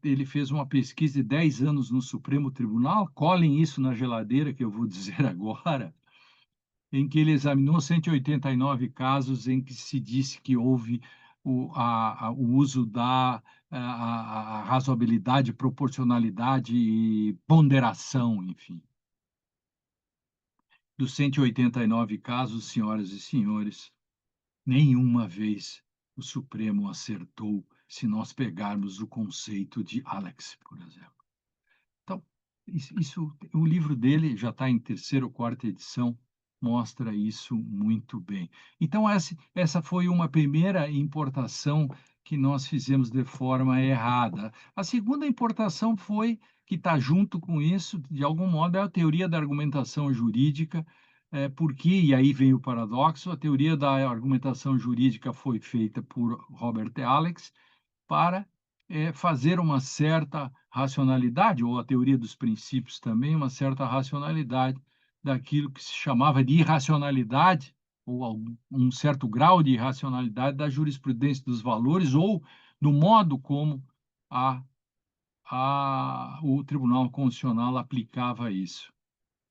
ele fez uma pesquisa de 10 anos no Supremo Tribunal, colhem isso na geladeira que eu vou dizer agora, em que ele examinou 189 casos em que se disse que houve o uso da a razoabilidade, proporcionalidade e ponderação, enfim. Dos 189 casos, senhoras e senhores, nenhuma vez o Supremo acertou se nós pegarmos o conceito de Alex, por exemplo. Então, o livro dele já está em terceira ou quarta edição, mostra isso muito bem. Então, essa foi uma primeira importação que nós fizemos de forma errada. A segunda importação foi, que está junto com isso, de algum modo, é a teoria da argumentação jurídica, porque, e aí vem o paradoxo, a teoria da argumentação jurídica foi feita por Robert Alex, para fazer uma certa racionalidade, ou a teoria dos princípios também, uma certa racionalidade daquilo que se chamava de irracionalidade, ou um certo grau de irracionalidade da jurisprudência dos valores, ou do modo como o Tribunal Constitucional aplicava isso.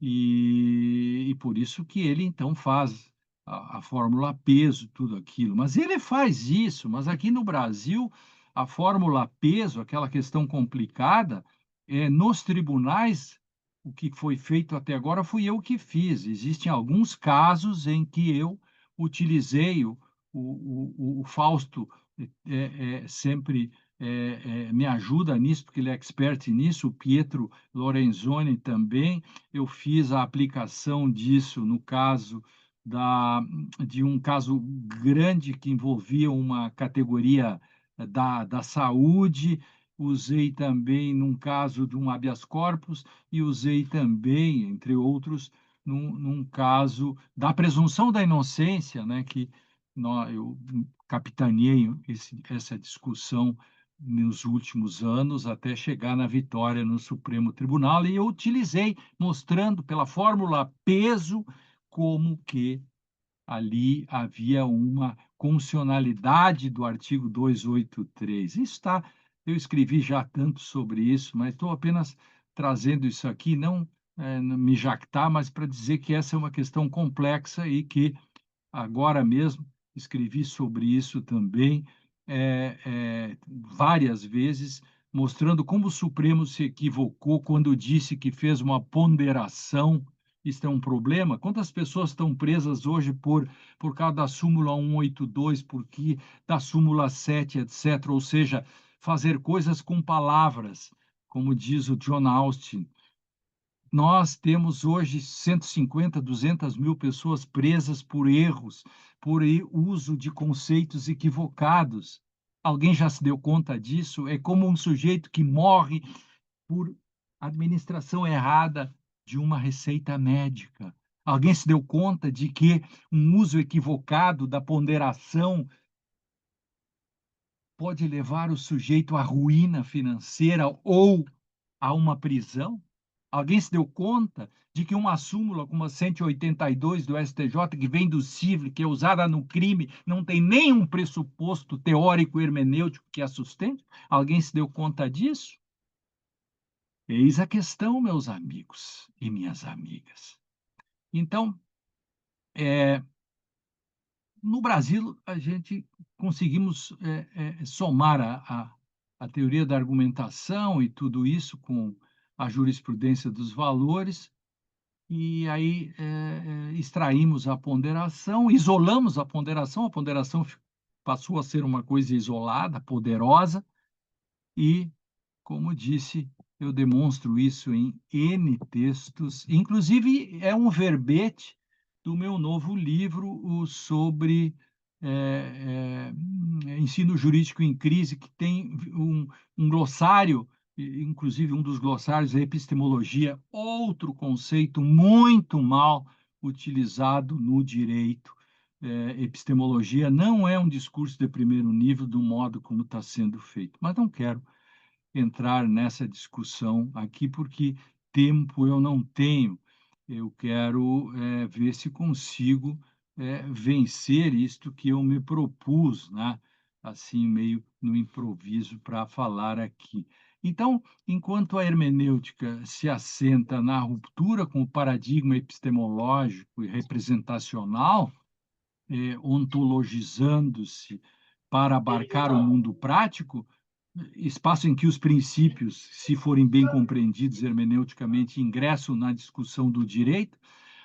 E por isso que ele, então, faz a fórmula peso, tudo aquilo. Mas ele faz isso, mas aqui no Brasil, a fórmula peso, aquela questão complicada, nos tribunais, o que foi feito até agora fui eu que fiz. Existem alguns casos em que eu utilizei o Fausto sempre me ajuda nisso, porque ele é expert nisso, o Pietro Lorenzoni também. Eu fiz a aplicação disso no caso de um caso grande que envolvia uma categoria da saúde, usei também num caso de um habeas corpus e usei também, entre outros, num caso da presunção da inocência, né, que eu capitaneei essa discussão nos últimos anos até chegar na vitória no Supremo Tribunal, e eu utilizei, mostrando pela fórmula peso como que ali havia uma constitucionalidade do artigo 283. Isso está, eu escrevi já tanto sobre isso, mas estou apenas trazendo isso aqui, não me jactar, mas para dizer que essa é uma questão complexa e que agora mesmo escrevi sobre isso também, várias vezes, mostrando como o Supremo se equivocou quando disse que fez uma ponderação. Isto é um problema. Quantas pessoas estão presas hoje por causa da súmula 182, porque da súmula 7, etc. Ou seja, fazer coisas com palavras, como diz o John Austin. Nós temos hoje 150, 200 mil pessoas presas por erros, por uso de conceitos equivocados. Alguém já se deu conta disso? É como um sujeito que morre por administração errada de uma receita médica. Alguém se deu conta de que um uso equivocado da ponderação pode levar o sujeito à ruína financeira ou a uma prisão? Alguém se deu conta de que uma súmula como a 182 do STJ, que vem do CIVL, que é usada no crime, não tem nenhum pressuposto teórico hermenêutico que a sustente? Alguém se deu conta disso? Eis a questão, meus amigos e minhas amigas. Então, no Brasil, a gente conseguimos somar a teoria da argumentação e tudo isso com a jurisprudência dos valores, e aí extraímos a ponderação, isolamos a ponderação passou a ser uma coisa isolada, poderosa, e, como disse, eu demonstro isso em N textos, inclusive é um verbete do meu novo livro sobre ensino jurídico em crise, que tem um glossário, inclusive um dos glossários é epistemologia, outro conceito muito mal utilizado no direito. Epistemologia não é um discurso de primeiro nível do modo como está sendo feito, mas não quero entrar nessa discussão aqui, porque tempo eu não tenho. Eu quero ver se consigo vencer isto que eu me propus, né? Assim, meio no improviso para falar aqui. Então, enquanto a hermenêutica se assenta na ruptura com o paradigma epistemológico e representacional, ontologizando-se para abarcar o mundo prático, espaço em que os princípios, se forem bem compreendidos hermeneuticamente, ingressam na discussão do direito,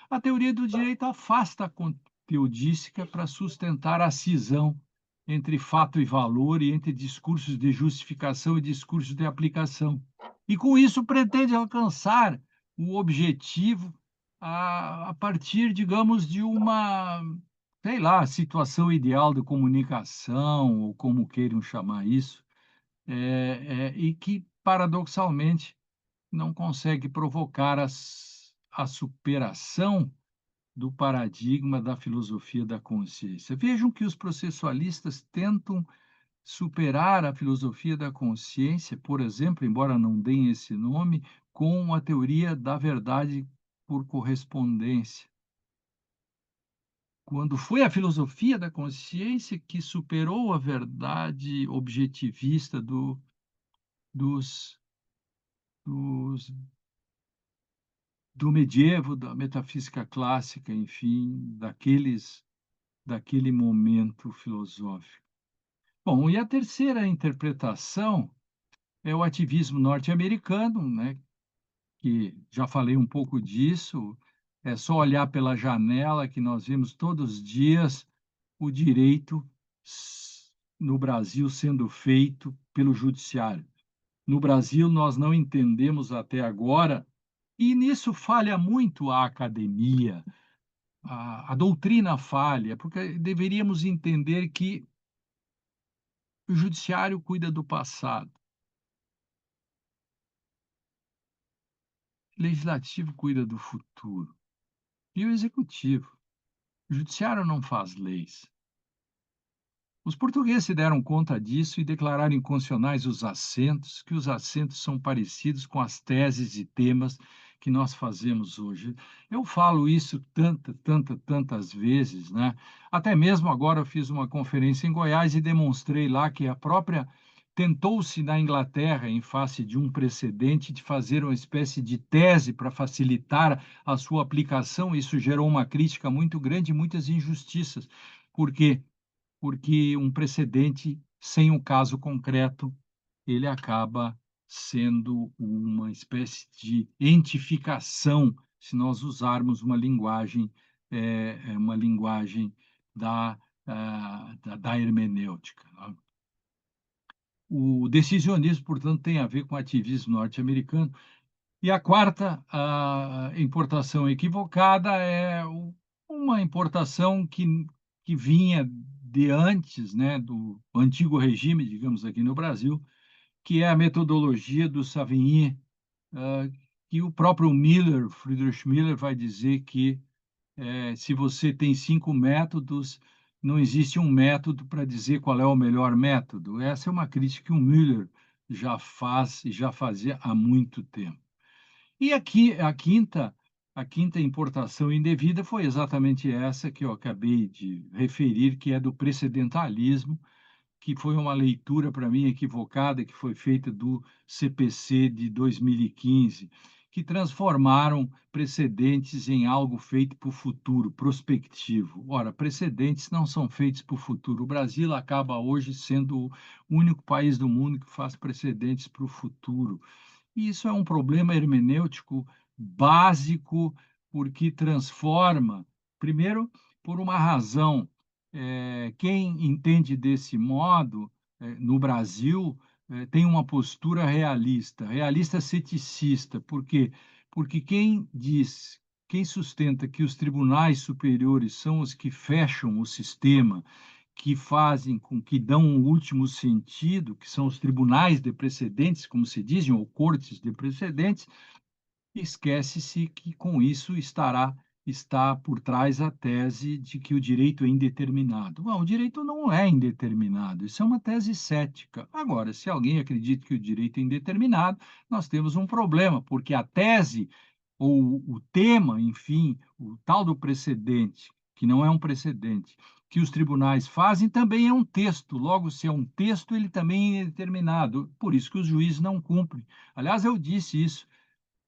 a teoria do direito afasta a conteudística para sustentar a cisão entre fato e valor e entre discursos de justificação e discursos de aplicação. E com isso pretende alcançar o objetivo a partir, digamos, de uma, sei lá, situação ideal de comunicação, ou como queiram chamar isso, e que, paradoxalmente, não consegue provocar a superação do paradigma da filosofia da consciência. Vejam que os processualistas tentam superar a filosofia da consciência, por exemplo, embora não deem esse nome, com a teoria da verdade por correspondência. Quando foi a filosofia da consciência que superou a verdade objetivista dos, dos do medievo, da metafísica clássica, enfim, daquele momento filosófico. Bom, e a terceira interpretação é o ativismo norte-americano, né, que já falei um pouco disso, é só olhar pela janela que nós vemos todos os dias o direito no Brasil sendo feito pelo judiciário. No Brasil, nós não entendemos até agora, e nisso falha muito a academia, a doutrina falha, porque deveríamos entender que o judiciário cuida do passado, o legislativo cuida do futuro, e o executivo. O judiciário não faz leis. Os portugueses se deram conta disso e declararam inconstitucionais os assentos, que os assentos são parecidos com as teses e temas que nós fazemos hoje. Eu falo isso tantas vezes, né? Até mesmo agora eu fiz uma conferência em Goiás e demonstrei lá que a própria Tentou-se na Inglaterra, em face de um precedente, de fazer uma espécie de tese para facilitar a sua aplicação. Isso gerou uma crítica muito grande e muitas injustiças. Por quê? Porque um precedente sem um caso concreto, ele acaba sendo uma espécie de entificação, se nós usarmos uma linguagem da hermenêutica. O decisionismo, portanto, tem a ver com ativismo norte-americano. E a quarta a importação equivocada é uma importação que vinha de antes, né, do antigo regime, digamos, aqui no Brasil, que é a metodologia do Savigny, ah, que o próprio Miller, Friedrich Miller, vai dizer que se você tem 5 métodos, não existe um método para dizer qual é o melhor método. Essa é uma crítica que o Miller já faz e já fazia há muito tempo. E aqui a quinta importação indevida foi exatamente essa que eu acabei de referir, que é do precedentalismo, que foi uma leitura para mim equivocada, que foi feita do CPC de 2015, que transformaram precedentes em algo feito para o futuro, prospectivo. Ora, precedentes não são feitos para o futuro. O Brasil acaba hoje sendo o único país do mundo que faz precedentes para o futuro. E isso é um problema hermenêutico básico, porque transforma, primeiro, por uma razão, quem entende desse modo, no Brasil, tem uma postura realista, realista ceticista. Por quê? Porque quem sustenta que os tribunais superiores são os que fecham o sistema, que fazem com que dão um último sentido, que são os tribunais de precedentes, como se dizem, ou cortes de precedentes, esquece-se que com isso está por trás a tese de que o direito é indeterminado. Bom, o direito não é indeterminado, isso é uma tese cética. Agora, se alguém acredita que o direito é indeterminado, nós temos um problema, porque a tese ou o tema, enfim, o tal do precedente, que não é um precedente, que os tribunais fazem, também é um texto. Logo, se é um texto, ele também é indeterminado. Por isso que os juízes não cumprem. Aliás, eu disse isso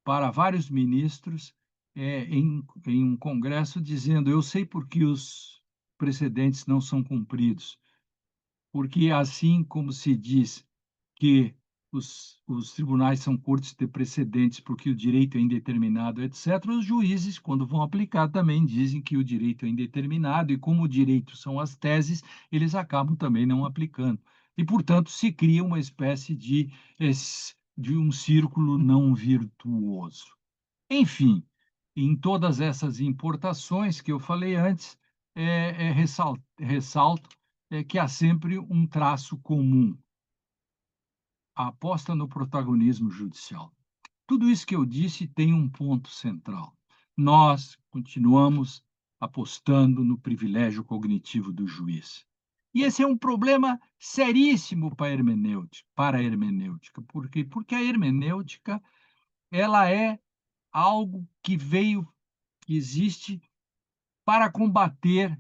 para vários ministros em um congresso, dizendo: eu sei por que os precedentes não são cumpridos. Porque, assim como se diz que os tribunais são cortes de precedentes porque o direito é indeterminado, etc., os juízes, quando vão aplicar, também dizem que o direito é indeterminado, e como o direito são as teses, eles acabam também não aplicando. E, portanto, se cria uma espécie de um círculo não virtuoso. Enfim, em todas essas importações que eu falei antes, ressalto que há sempre um traço comum: a aposta no protagonismo judicial. Tudo isso que eu disse tem um ponto central. Nós continuamos apostando no privilégio cognitivo do juiz. E esse é um problema seríssimo para a hermenêutica. Por quê? Porque a hermenêutica, ela é algo que existe para combater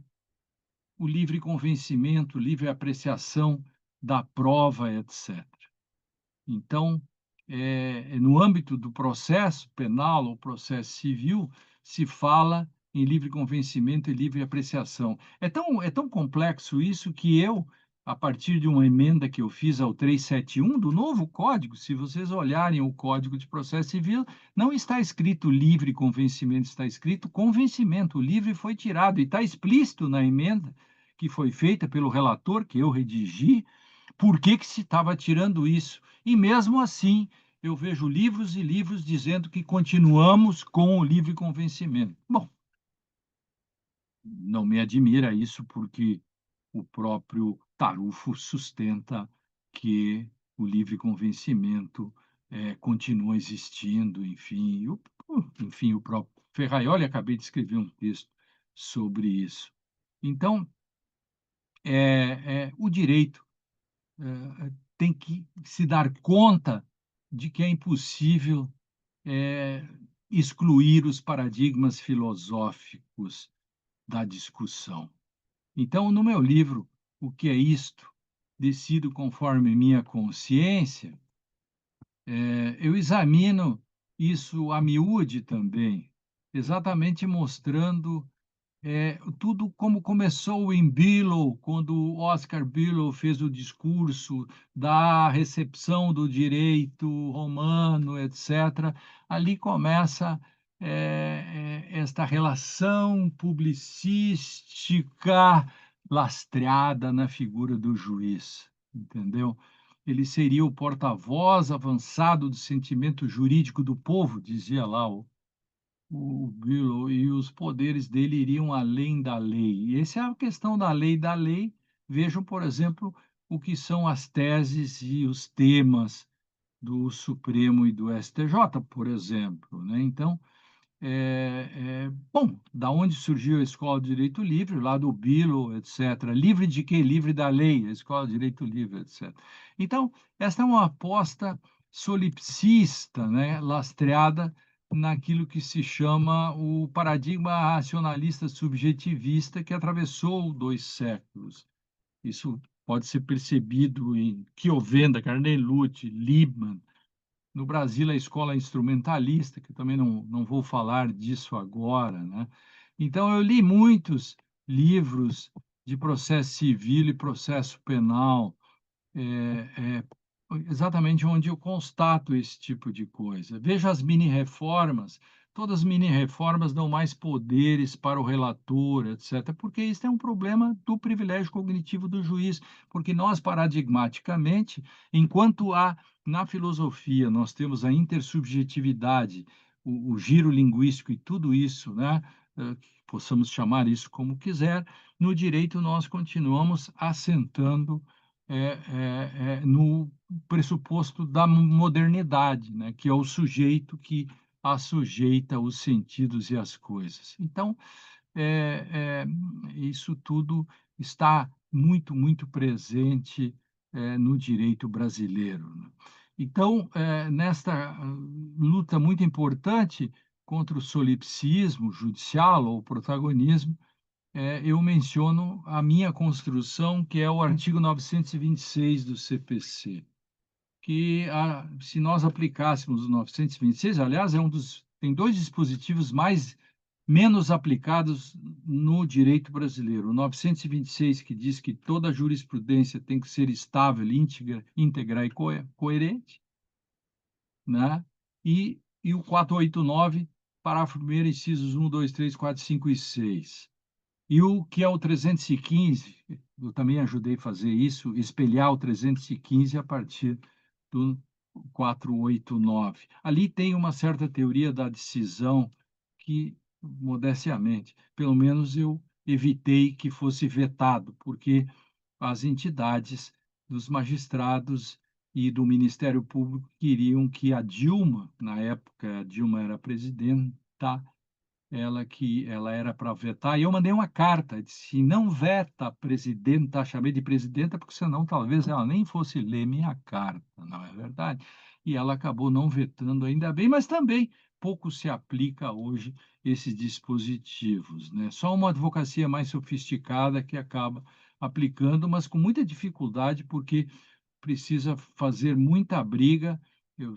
o livre convencimento, livre apreciação da prova, etc. Então, no âmbito do processo penal ou processo civil, se fala em livre convencimento e livre apreciação. É tão complexo isso que eu, a partir de uma emenda que eu fiz ao 371 do novo Código, se vocês olharem o Código de Processo Civil, não está escrito livre convencimento, está escrito convencimento. O livre foi tirado e está explícito na emenda que foi feita pelo relator, que eu redigi, por que que se estava tirando isso. E mesmo assim, eu vejo livros e livros dizendo que continuamos com o livre convencimento. Bom, não me admira isso, porque o próprio Tarufo sustenta que o livre convencimento continua existindo, enfim. Enfim, o próprio Ferraioli, acabei de escrever um texto sobre isso. Então, o direito tem que se dar conta de que é impossível é, excluir os paradigmas filosóficos da discussão. Então, no meu livro, O que é isto? decido conforme minha consciência, eu examino isso a miúde também, exatamente mostrando tudo como começou em Billow, quando o Oscar Billow fez o discurso da recepção do direito romano, etc. Ali começa esta relação publicística lastreada na figura do juiz, entendeu? Ele seria o porta-voz avançado do sentimento jurídico do povo, dizia lá o Billow, e os poderes dele iriam além da lei. E essa é a questão da lei da lei. Vejam, por exemplo, o que são as teses e os temas do Supremo e do STJ, por exemplo, né? Então, bom, da onde surgiu a Escola de Direito Livre, lá do Billow, etc. Livre de quê? Livre da lei, a Escola de Direito Livre, etc. Então, esta é uma aposta solipsista, né, lastreada naquilo que se chama o paradigma racionalista subjetivista que atravessou 2 séculos. Isso pode ser percebido em Chiovenda, Carnelucci, Liebman, no Brasil, a escola instrumentalista, que eu também não vou falar disso agora, né? Então, eu li muitos livros de processo civil e processo penal, é, exatamente onde eu constato esse tipo de coisa. Veja as mini-reformas, todas as mini-reformas dão mais poderes para o relator, etc., porque isso é um problema do privilégio cognitivo do juiz, porque nós, paradigmaticamente, enquanto há na filosofia nós temos a intersubjetividade, o giro linguístico e tudo isso, né? Que possamos chamar isso como quiser, no direito nós continuamos assentando no pressuposto da modernidade, né, que é o sujeito que assujeita os sentidos e as coisas. Então, isso tudo está muito, muito presente no direito brasileiro, né? Então, nesta luta muito importante contra o solipsismo judicial ou protagonismo, eu menciono a minha construção, que é o artigo 926 do CPC, que se nós aplicássemos o 926, aliás, tem 2 dispositivos menos aplicados no direito brasileiro. O 926, que diz que toda jurisprudência tem que ser estável, íntegra e coerente, né? E o 489, parágrafo 1º, incisos 1, 2, 3, 4, 5 e 6. E o que é o 315, eu também ajudei a fazer isso, espelhar o 315 a partir do 489. Ali tem uma certa teoria da decisão que, modestamente, pelo menos eu evitei que fosse vetado, porque as entidades dos magistrados e do Ministério Público queriam que a Dilma, na época a Dilma era presidenta, ela era para vetar, e eu mandei uma carta, disse, não veta a presidenta, chamei de presidenta, porque senão talvez ela nem fosse ler minha carta, não é verdade? E ela acabou não vetando, ainda bem, mas também pouco se aplica hoje esses dispositivos, né? Só uma advocacia mais sofisticada que acaba aplicando, mas com muita dificuldade, porque precisa fazer muita briga. Eu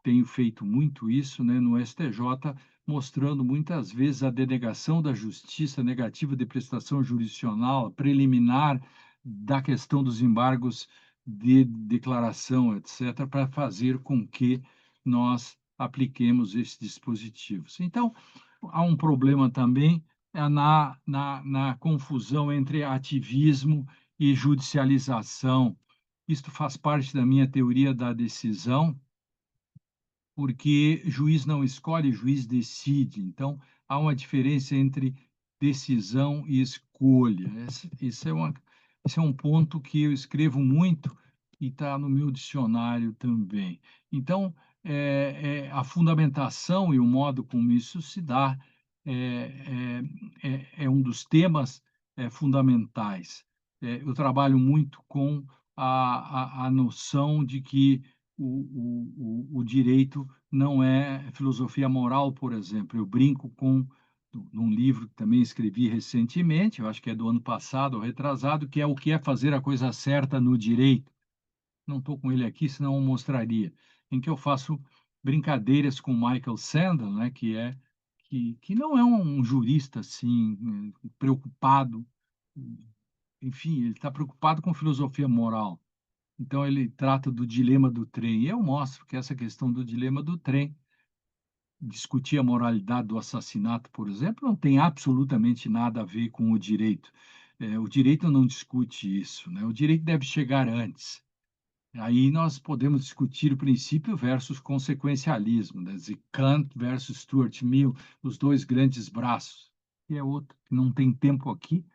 tenho feito muito isso, né, no STJ, mostrando muitas vezes a denegação da justiça, negativa de prestação jurisdicional, preliminar da questão dos embargos de declaração, etc., para fazer com que nós apliquemos esses dispositivos. Então, há um problema também na confusão entre ativismo e judicialização. Isto faz parte da minha teoria da decisão, porque juiz não escolhe, juiz decide. Então, há uma diferença entre decisão e escolha. Esse é um ponto que eu escrevo muito e está no meu dicionário também. Então, a fundamentação e o modo como isso se dá é um dos temas fundamentais. Eu trabalho muito com a noção de que o direito não é filosofia moral, por exemplo. Eu brinco com num livro que também escrevi recentemente, eu acho que é do ano passado ou retrasado, que é O que é fazer a coisa certa no direito. Não estou com ele aqui, senão eu mostraria, em que eu faço brincadeiras com Michael Sandel, né, que não é um jurista assim preocupado, enfim, ele está preocupado com filosofia moral. Então ele trata do dilema do trem. E eu mostro que essa questão do dilema do trem, discutir a moralidade do assassinato, por exemplo, não tem absolutamente nada a ver com o direito. O direito não discute isso, né? O direito deve chegar antes. Aí nós podemos discutir o princípio versus consequencialismo, né? Kant versus Stuart Mill, os dois grandes braços. E é outro que não tem tempo aqui.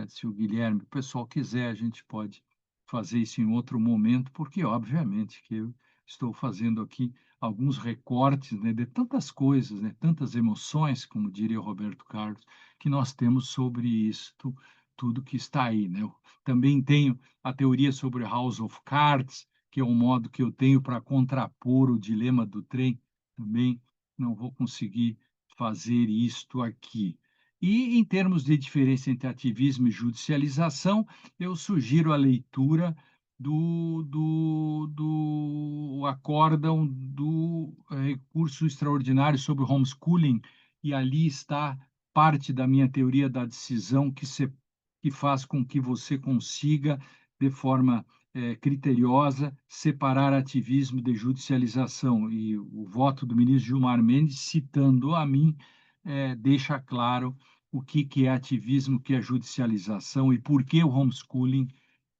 Se o Guilherme, o pessoal quiser, a gente pode fazer isso em outro momento, porque obviamente que eu estou fazendo aqui alguns recortes, né, de tantas coisas, né, tantas emoções, como diria o Roberto Carlos, que nós temos sobre isto, tudo que está aí, né? Eu também tenho a teoria sobre House of Cards, que é um modo que eu tenho para contrapor o dilema do trem, também não vou conseguir fazer isto aqui. E, em termos de diferença entre ativismo e judicialização, eu sugiro a leitura do acórdão do recurso extraordinário sobre homeschooling, e ali está parte da minha teoria da decisão que faz com que você consiga, de forma criteriosa, separar ativismo de judicialização. E o voto do ministro Gilmar Mendes, citando a mim, deixa claro que é ativismo, o que é judicialização e por que o homeschooling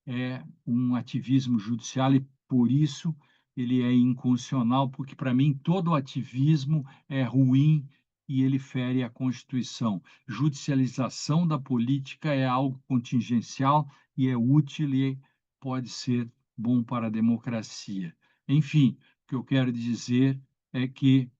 é um ativismo judicial e, por isso, ele é inconstitucional, porque, para mim, todo ativismo é ruim e ele fere a Constituição. Judicialização da política é algo contingencial e é útil e pode ser bom para a democracia. Enfim, o que eu quero dizer é que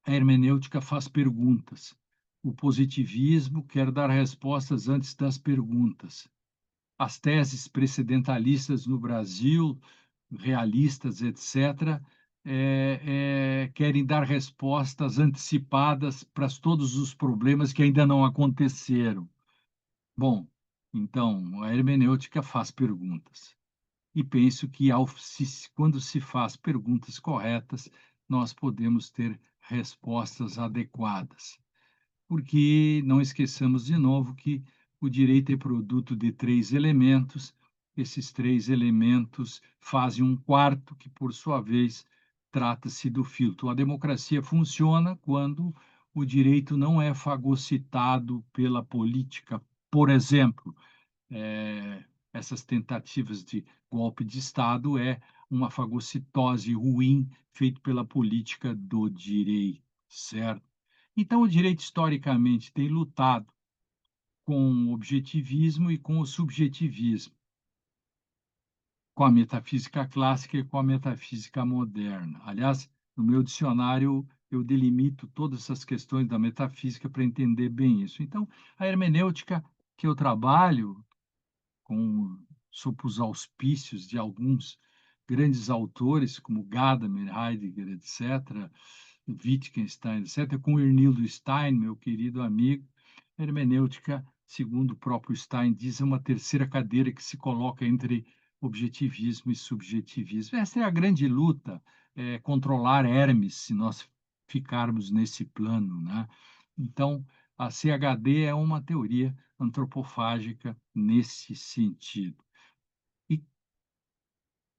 a hermenêutica faz perguntas. O positivismo quer dar respostas antes das perguntas. As teses precedentalistas no Brasil, realistas, etc., querem dar respostas antecipadas para todos os problemas que ainda não aconteceram. Bom, então, a hermenêutica faz perguntas. E penso que quando se faz perguntas corretas, nós podemos ter respostas adequadas. Porque não esqueçamos de novo que o direito é produto de três elementos, esses três elementos fazem um quarto, que, por sua vez, trata-se do filtro. A democracia funciona quando o direito não é fagocitado pela política. Por exemplo, essas tentativas de golpe de Estado é uma fagocitose ruim feita pela política do direito, certo? Então, o direito historicamente tem lutado com o objetivismo e com o subjetivismo, com a metafísica clássica e com a metafísica moderna. Aliás, no meu dicionário, eu delimito todas essas questões da metafísica para entender bem isso. Então, a hermenêutica que eu trabalho, sob os auspícios de alguns grandes autores, como Gadamer, Heidegger, etc., Wittgenstein, etc., com Ernildo Stein, meu querido amigo. Hermenêutica, segundo o próprio Stein, diz, é uma terceira cadeira que se coloca entre objetivismo e subjetivismo. Essa é a grande luta, controlar Hermes, se nós ficarmos nesse plano, né? Então, a CHD é uma teoria antropofágica nesse sentido. E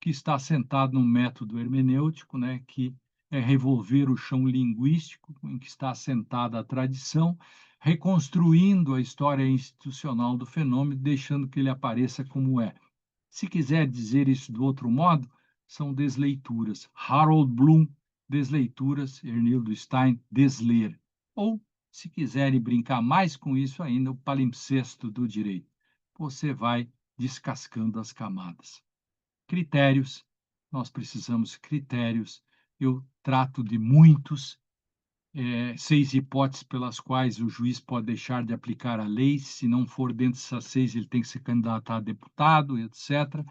que está assentado num método hermenêutico, né, que é revolver o chão linguístico em que está assentada a tradição, reconstruindo a história institucional do fenômeno, deixando que ele apareça como é. Se quiser dizer isso do outro modo, são desleituras. Harold Bloom, desleituras, Ernildo Stein, desler. Ou, se quiserem brincar mais com isso ainda, o palimpsesto do direito. Você vai descascando as camadas. Critérios, nós precisamos de critérios. Eu trato de muitos, 6 hipóteses pelas quais o juiz pode deixar de aplicar a lei. Se não for dentro dessas 6, ele tem que se candidatar a deputado, etc.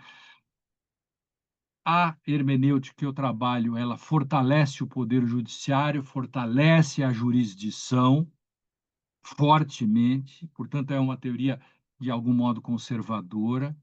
A hermenêutica que eu trabalho, ela fortalece o poder judiciário, fortalece a jurisdição fortemente, portanto, é uma teoria de algum modo conservadora.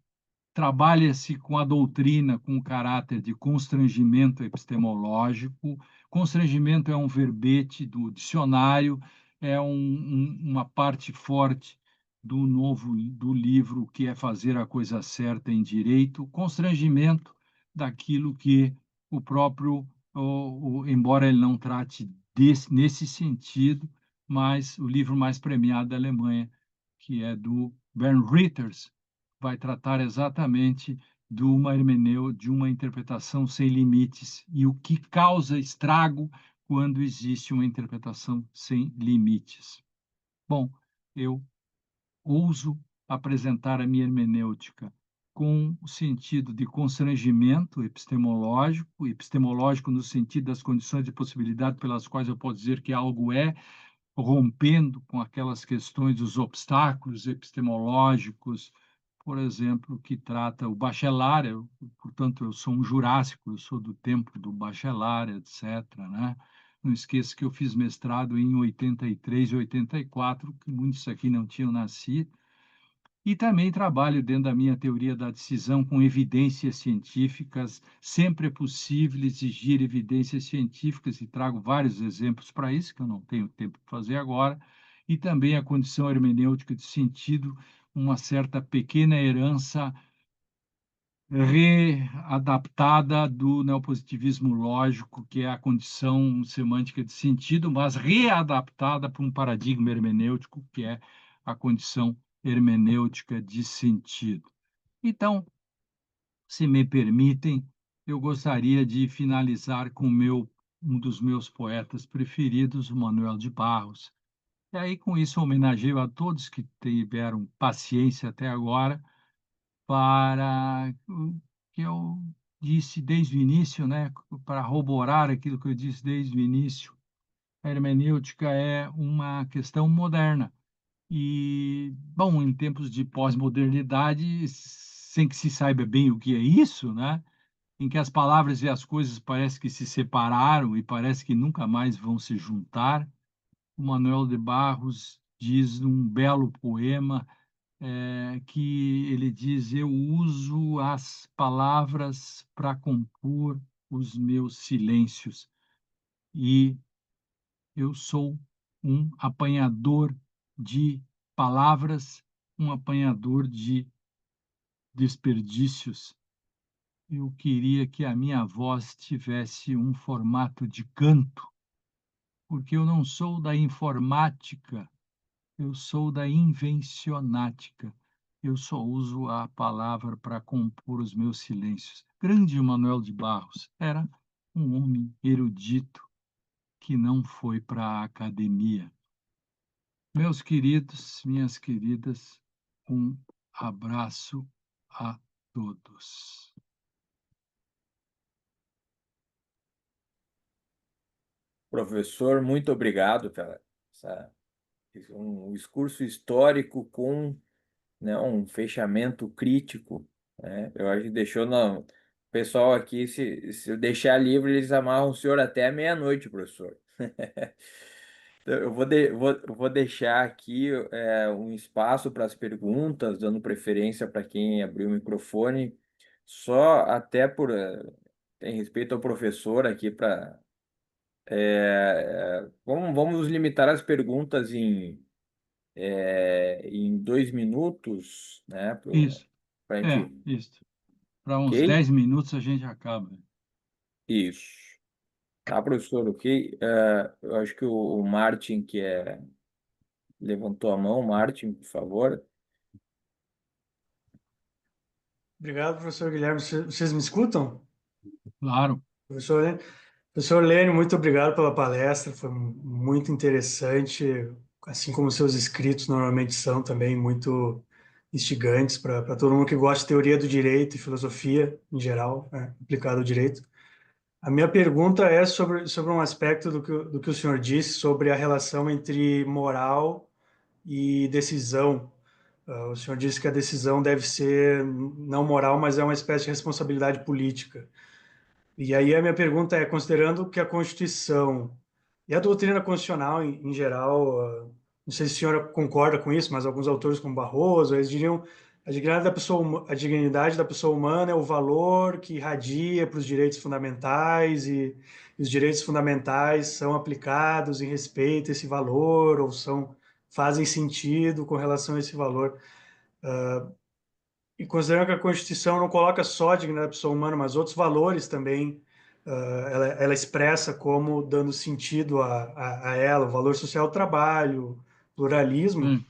Trabalha-se com a doutrina com o caráter de constrangimento epistemológico. Constrangimento é um verbete do dicionário, é uma parte forte do livro que é fazer a coisa certa em direito. Constrangimento daquilo que o próprio, embora ele não trate nesse sentido, mas o livro mais premiado da Alemanha, que é do Bernd Ritters, vai tratar exatamente de uma interpretação sem limites e o que causa estrago quando existe uma interpretação sem limites. Bom, eu ouso apresentar a minha hermenêutica com o sentido de constrangimento epistemológico, epistemológico no sentido das condições de possibilidade pelas quais eu posso dizer que algo é, rompendo com aquelas questões dos obstáculos epistemológicos, por exemplo, que trata o Bachelard, portanto, eu sou um jurássico, eu sou do tempo do Bachelard, etc., né? Não esqueça que eu fiz mestrado em 83 e 84, que muitos aqui não tinham nascido, e também trabalho dentro da minha teoria da decisão com evidências científicas. Sempre é possível exigir evidências científicas e trago vários exemplos para isso, que eu não tenho tempo de fazer agora. E também a condição hermenêutica de sentido, uma certa pequena herança readaptada do neopositivismo lógico, que é a condição semântica de sentido, mas readaptada para um paradigma hermenêutico, que é a condição hermenêutica de sentido. Então, se me permitem, eu gostaria de finalizar com um dos meus poetas preferidos, o Manuel de Barros. E aí, com isso, homenageio a todos que tiveram paciência até agora para o que eu disse desde o início, né? Para corroborar aquilo que eu disse desde o início. A hermenêutica é uma questão moderna. E, bom, em tempos de pós-modernidade, sem que se saiba bem o que é isso, né? Em que as palavras e as coisas parecem que se separaram e parece que nunca mais vão se juntar, o Manuel de Barros diz num belo poema que ele diz: eu uso as palavras para compor os meus silêncios e eu sou um apanhador de palavras, um apanhador de desperdícios. Eu queria que a minha voz tivesse um formato de canto, porque eu não sou da informática, eu sou da invencionática. Eu só uso a palavra para compor os meus silêncios. Grande Manuel de Barros era um homem erudito que não foi para a academia. Meus queridos, minhas queridas, um abraço a todos. Professor, muito obrigado pela um discurso histórico com, né, um fechamento crítico, né? Eu acho que deixou o pessoal aqui, se eu deixar livre, eles amarram o senhor até a meia-noite, professor. Então, eu vou deixar aqui um espaço para as perguntas, dando preferência para quem abriu o microfone, só até em respeito ao professor aqui, vamos nos limitar as perguntas em 2 minutos, né? Isso, Para a gente. isso. Para uns Ok? 10 minutos a gente acaba. Isso. Tá, professor, ok? Eu acho que o Martin, levantou a mão. Martin, por favor. Obrigado, professor Guilherme. Vocês me escutam? Claro, Professor, professor Lênio, muito obrigado pela palestra, foi muito interessante, assim como seus escritos normalmente são também muito instigantes para todo mundo que gosta de teoria do direito e filosofia em geral, né, aplicado ao direito. A minha pergunta é sobre um aspecto do que o senhor disse sobre a relação entre moral e decisão. O senhor disse que a decisão deve ser não moral, mas é uma espécie de responsabilidade política. E aí a minha pergunta é, considerando que a Constituição e a doutrina constitucional em geral, não sei se a senhora concorda com isso, mas alguns autores como Barroso, eles diriam a dignidade da pessoa humana é o valor que irradia para os direitos fundamentais e os direitos fundamentais são aplicados em respeito a esse valor ou fazem sentido com relação a esse valor. E considerando que a Constituição não coloca só a dignidade da pessoa humana, mas outros valores também, ela expressa como dando sentido a ela, o valor social do trabalho, pluralismo, Hum.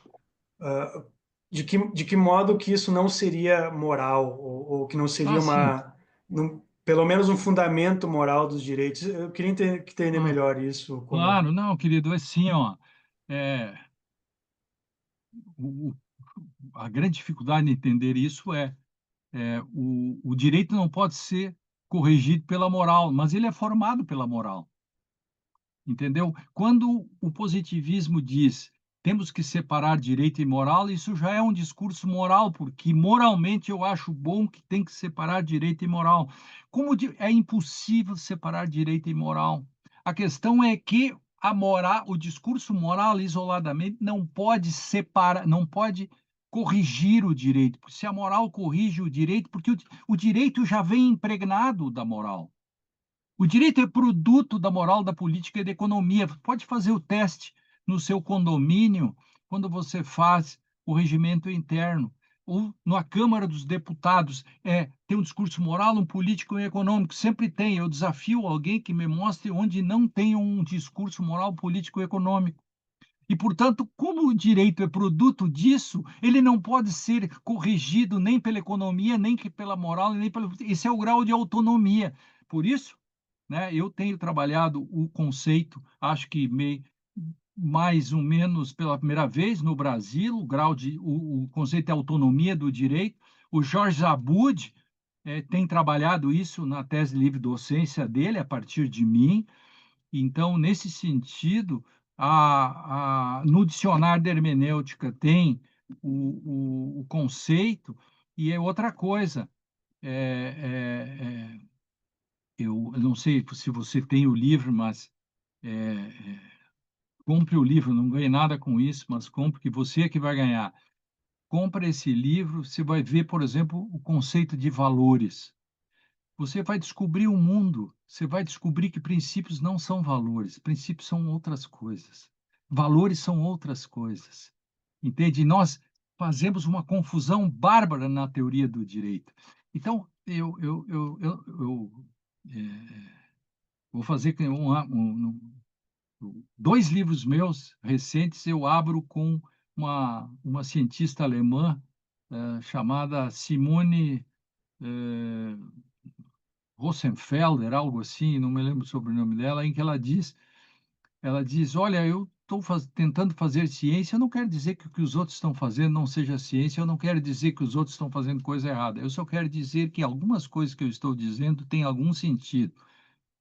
de que modo que isso não seria moral, ou que não seria Sim. pelo menos um fundamento moral dos direitos. Eu queria entender Ah, melhor isso como. claro, não, querido, é assim, ó. É, o, o- a grande dificuldade de entender isso o direito não pode ser corrigido pela moral, mas ele é formado pela moral. Entendeu? Quando o positivismo diz temos que separar direito e moral, isso já é um discurso moral, porque moralmente eu acho bom que tem que separar direito e moral. É impossível separar direito e moral. A questão é que o discurso moral isoladamente não pode separar, não pode corrigir o direito, porque se a moral corrige o direito, porque o direito já vem impregnado da moral. O direito é produto da moral, da política e da economia. Pode fazer o teste no seu condomínio quando você faz o regimento interno. Ou na Câmara dos Deputados, tem um discurso moral, um político e um econômico. Sempre tem. Eu desafio alguém que me mostre onde não tem um discurso moral, político e econômico. E, portanto, como o direito é produto disso, ele não pode ser corrigido nem pela economia, nem pela moral, nem pelo. Esse é o grau de autonomia. Por isso, né, eu tenho trabalhado o conceito, acho que mais ou menos pela primeira vez no Brasil, o conceito de autonomia do direito. O Jorge Abud tem trabalhado isso na tese de livre docência dele, a partir de mim. Então, nesse sentido, no dicionário da hermenêutica tem o conceito, e é outra coisa. É, eu não sei se você tem o livro, mas é, compre o livro, não ganhe nada com isso, mas compre, que você é que vai ganhar. Compre esse livro, você vai ver, por exemplo, o conceito de valores. Você vai descobrir o mundo, você vai descobrir que princípios não são valores, princípios são outras coisas. Valores são outras coisas. Entende? E nós fazemos uma confusão bárbara na teoria do direito. Então, é, vou fazer dois livros meus recentes, eu abro com uma cientista alemã chamada Simone Rosenfelder, algo assim, não me lembro o sobrenome dela, em que ela diz, olha, eu estou tentando fazer ciência, não quero dizer que o que os outros estão fazendo não seja ciência, eu não quero dizer que os outros estão fazendo coisa errada, eu só quero dizer que algumas coisas que eu estou dizendo têm algum sentido,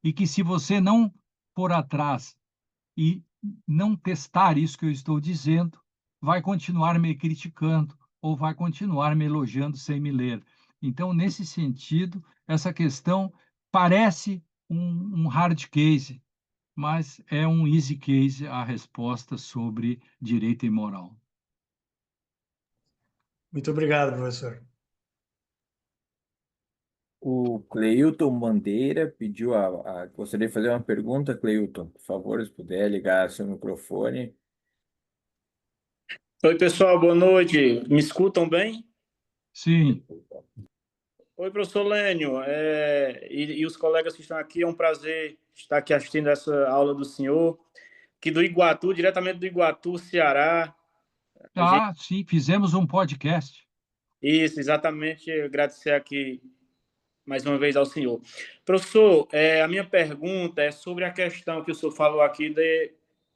e que se você não for atrás e não testar isso que eu estou dizendo, vai continuar me criticando ou vai continuar me elogiando sem me ler. Então, nesse sentido, essa questão parece um hard case, mas é um easy case a resposta sobre direito e moral. Muito obrigado, professor. O Cleilton Bandeira pediu gostaria de fazer uma pergunta, Cleilton. Por favor, se puder ligar seu microfone. Oi, pessoal, boa noite. Me escutam bem? Sim, Oi, professor Lênio, e os colegas que estão aqui, é um prazer estar aqui assistindo essa aula do senhor, aqui do Iguatu, diretamente do Iguatu, Ceará. A gente... tá, sim, fizemos um podcast. Isso, exatamente, agradecer aqui mais uma vez ao senhor. Professor, a minha pergunta é sobre a questão que o senhor falou aqui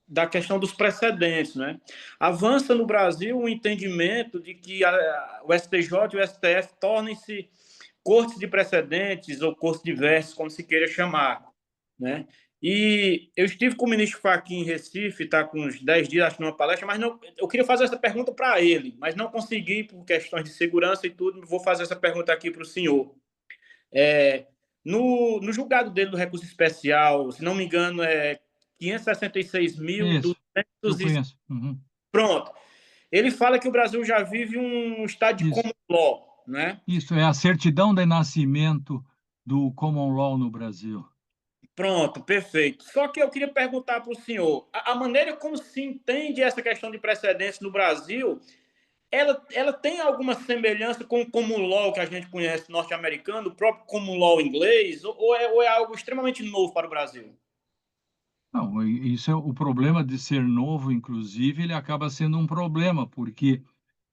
da questão dos precedentes, né? Avança no Brasil o entendimento de que o STJ e o STF tornem-se cortes de precedentes ou cortes diversos, como se queira chamar, né? E eu estive com o ministro Fachin em Recife, está com uns 10 dias, acho, numa palestra, mas não, eu queria fazer essa pergunta para ele, mas não consegui por questões de segurança e tudo, vou fazer essa pergunta aqui para o senhor. No julgado dele do recurso especial, se não me engano, é Isso, eu 566.200 conheço. Uhum. Pronto. Ele fala que o Brasil já vive um estado de Isso, common law, né? isso é a certidão de nascimento do common law no Brasil. Pronto, perfeito. Só que eu queria perguntar para o senhor, a maneira como se entende essa questão de precedentes no Brasil, ela tem alguma semelhança com o common law que a gente conhece norte-americano, o próprio common law inglês, ou é algo extremamente novo para o Brasil? Não, isso é o problema de ser novo, inclusive, ele acaba sendo um problema, porque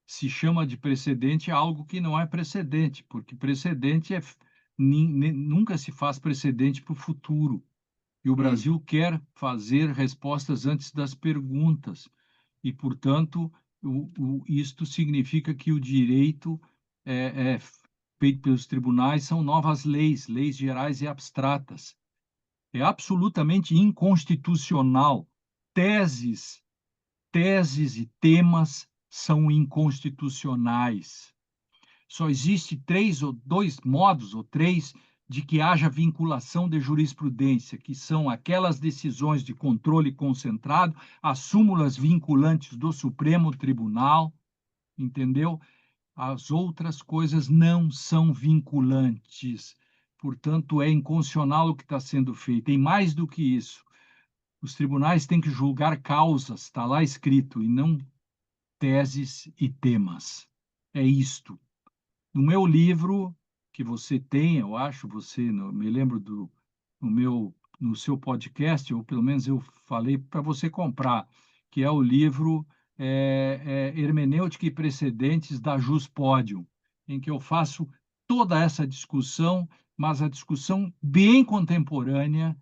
se chama de precedente algo que não é precedente, porque precedente nunca se faz precedente para o futuro. E o Brasil quer fazer respostas antes das perguntas. E, portanto, isto significa que o direito feito pelos tribunais são novas leis, leis gerais e abstratas. É absolutamente inconstitucional. Teses, teses e temas são inconstitucionais. Só existe dois modos ou três de que haja vinculação de jurisprudência, que são aquelas decisões de controle concentrado, as súmulas vinculantes do Supremo Tribunal, entendeu? As outras coisas não são vinculantes. Portanto, é inconstitucional o que está sendo feito. E mais do que isso, os tribunais têm que julgar causas, está lá escrito, e não teses e temas. É isto. No meu livro, que você tem, eu acho, me lembro no seu podcast, ou pelo menos eu falei para você comprar, que é o livro Hermenêutica e Precedentes da Juspodium, em que eu faço toda essa discussão, mas a discussão bem contemporânea,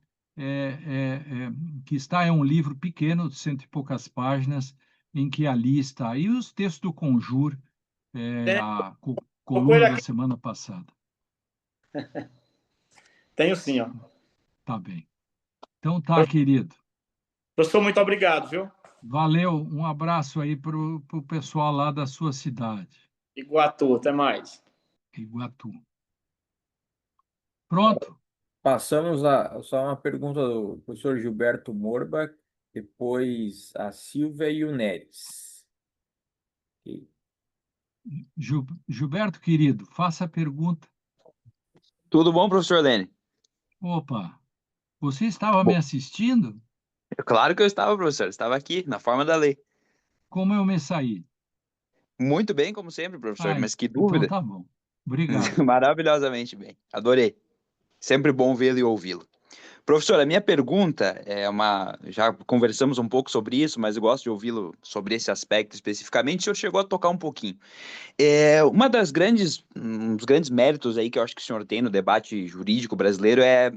que está, é um livro pequeno, de 100 e poucas páginas, em que ali está. E os textos do Conjur, Tem, a tô com ele coluna da aqui. semana passada. Tenho sim, ó. Tá bem. Então tá, querido. Professor, muito obrigado, viu? Valeu, um abraço aí para o pessoal lá da sua cidade, Iguatu, até mais. Iguatu. Pronto? Passamos a só uma pergunta do professor Gilberto Morba, depois a Silvia e o Neres. E Gilberto, querido, faça a pergunta. Tudo bom, professor Lene? Opa, você estava me Bom, assistindo? claro que eu estava, professor. Estava aqui, na forma da lei. Como eu me saí? Muito bem, como sempre, professor, Ah, mas que então dúvida. tá bom. Obrigado. Maravilhosamente bem. Adorei. Sempre bom vê-lo e ouvi-lo. Professor, a minha pergunta é uma. Já conversamos um pouco sobre isso, mas eu gosto de ouvi-lo sobre esse aspecto especificamente. O senhor chegou a tocar um pouquinho. Um dos grandes méritos aí que eu acho que o senhor tem no debate jurídico brasileiro é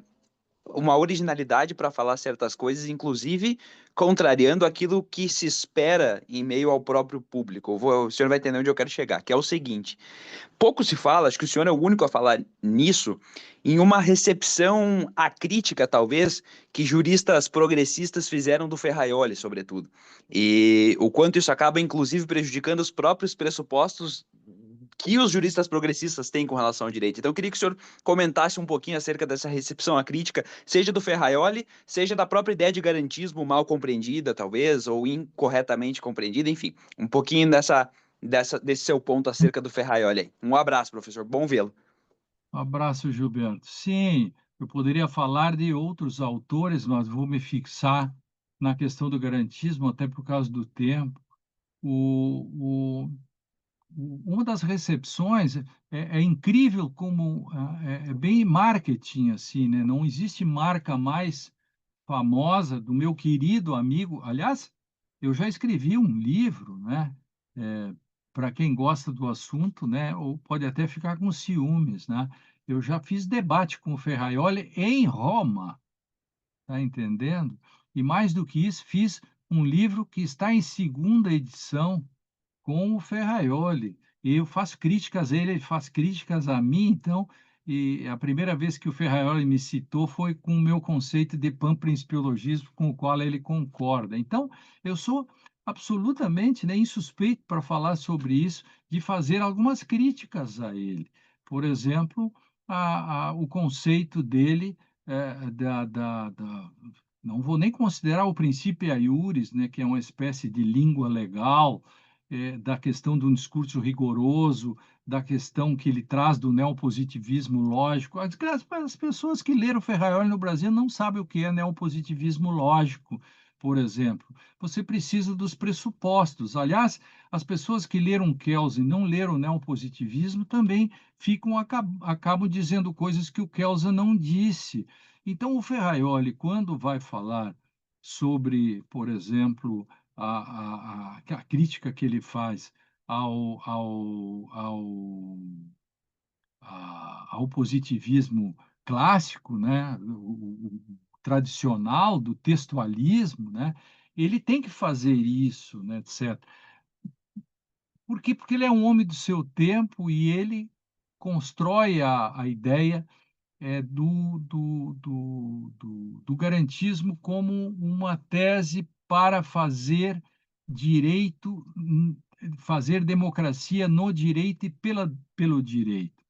uma originalidade para falar certas coisas, inclusive contrariando aquilo que se espera em meio ao próprio público. O senhor vai entender onde eu quero chegar, que é o seguinte: pouco se fala, acho que o senhor é o único a falar nisso, em uma recepção acrítica, talvez, que juristas progressistas fizeram do Ferraioli, sobretudo. E o quanto isso acaba, inclusive, prejudicando os próprios pressupostos que os juristas progressistas têm com relação ao direito. Então, eu queria que o senhor comentasse um pouquinho acerca dessa recepção acrítica, seja do Ferraioli, seja da própria ideia de garantismo mal compreendida, talvez, ou incorretamente compreendida, enfim, um pouquinho desse seu ponto acerca do Ferraioli aí. Um abraço, professor. Bom vê-lo. Um abraço, Gilberto. Sim, eu poderia falar de outros autores, mas vou me fixar na questão do garantismo, até por causa do tempo. Uma das recepções é incrível como é bem marketing, assim, né? Não existe marca mais famosa do meu querido amigo. Aliás, eu já escrevi um livro, né? Para quem gosta do assunto, né? Ou pode até ficar com ciúmes, né? Eu já fiz debate com o Ferraioli em Roma, tá entendendo? E mais do que isso, fiz um livro que está em segunda edição com o Ferraioli. E eu faço críticas a ele, ele faz críticas a mim, então, e a primeira vez que o Ferraioli me citou foi com o meu conceito de panprincipiologismo, com o qual ele concorda. Então, eu sou absolutamente, né, insuspeito para falar sobre isso, de fazer algumas críticas a ele. Por exemplo, o conceito dele não vou nem considerar o princípio iuris, né, que é uma espécie de língua legal, da questão de um discurso rigoroso, da questão que ele traz do neopositivismo lógico. As pessoas que leram Ferraioli no Brasil não sabem o que é neopositivismo lógico, por exemplo. Você precisa dos pressupostos. Aliás, as pessoas que leram Kelsen e não leram neopositivismo também acabam dizendo coisas que o Kelsen não disse. Então, o Ferraioli, quando vai falar sobre, por exemplo, a crítica que ele faz ao positivismo clássico, né, o tradicional do textualismo, né, ele tem que fazer isso, né, etc. Por quê? Porque ele é um homem do seu tempo e ele constrói a ideia do garantismo como uma tese para fazer direito, fazer democracia no direito e pelo direito.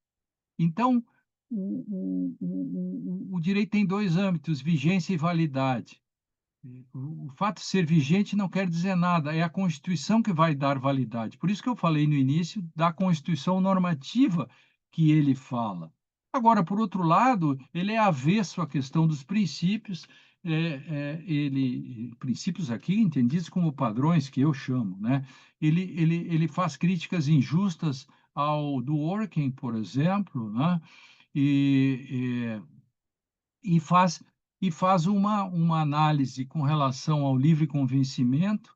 Então, o direito tem dois âmbitos, vigência e validade. O fato de ser vigente não quer dizer nada, é a Constituição que vai dar validade. Por isso que eu falei no início da Constituição normativa que ele fala. Agora, por outro lado, ele é avesso à questão dos princípios, princípios aqui entendidos como padrões, que eu chamo, né? Ele faz críticas injustas ao Dworkin, por exemplo, né? E, e faz, e faz uma análise com relação ao livre convencimento.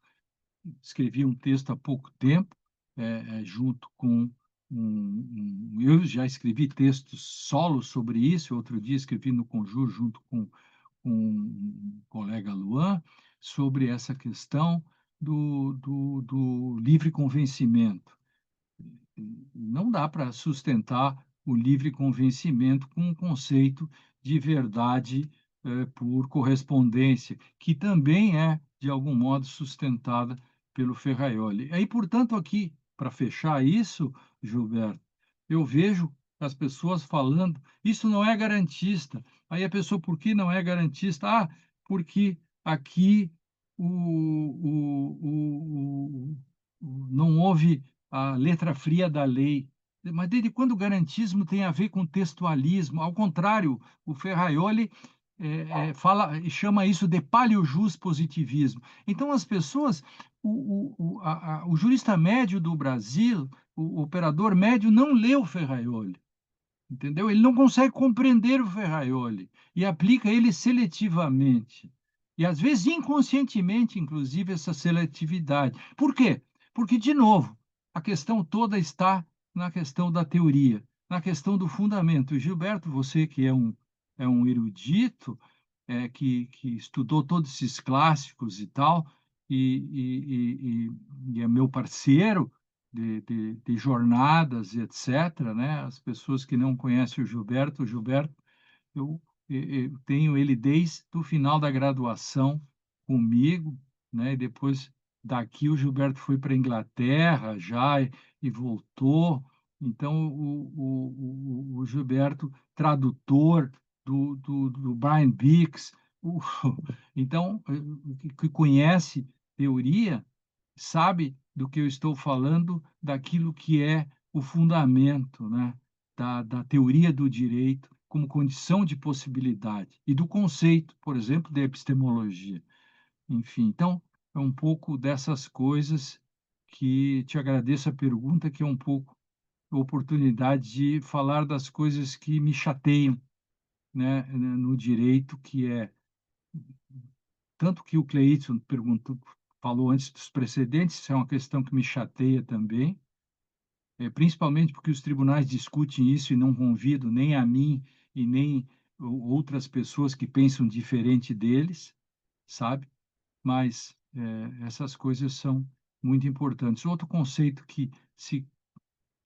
Escrevi um texto há pouco tempo, junto com eu já escrevi textos solo sobre isso, outro dia escrevi no Conjur junto com um colega Luan, sobre essa questão do livre convencimento. Não dá para sustentar o livre convencimento com um conceito de verdade por correspondência, que também é, de algum modo, sustentada pelo Ferraioli. Aí, portanto, aqui, para fechar isso, Gilberto, eu vejo as pessoas falando, isso não é garantista. Aí a pessoa, por que não é garantista? Ah, porque aqui não houve a letra fria da lei. Mas desde quando o garantismo tem a ver com textualismo? Ao contrário, o Ferraioli chama isso de paleojus positivismo. Então, as pessoas, o jurista médio do Brasil, o operador médio, não leu o Ferraioli, entendeu? Ele não consegue compreender o Ferraioli e aplica ele seletivamente. E, às vezes, inconscientemente, inclusive, essa seletividade. Por quê? Porque, de novo, a questão toda está na questão da teoria, na questão do fundamento. Gilberto, você que é um erudito, que estudou todos esses clássicos e tal, e é meu parceiro de jornadas, etc., né? As pessoas que não conhecem o Gilberto, eu tenho ele desde o final da graduação comigo, né? E depois daqui o Gilberto foi para a Inglaterra já e voltou. Então, o Gilberto, tradutor do Brian Bix, então, que conhece teoria, sabe do que eu estou falando, daquilo que é o fundamento, né, da teoria do direito como condição de possibilidade e do conceito, por exemplo, de epistemologia. Enfim, então, é um pouco dessas coisas que te agradeço a pergunta, que é um pouco a oportunidade de falar das coisas que me chateiam, né, no direito, que é tanto que o Cleiton falou antes dos precedentes, isso é uma questão que me chateia também, principalmente porque os tribunais discutem isso e não convidam nem a mim e nem outras pessoas que pensam diferente deles, sabe? Mas essas coisas são muito importantes. Outro conceito que se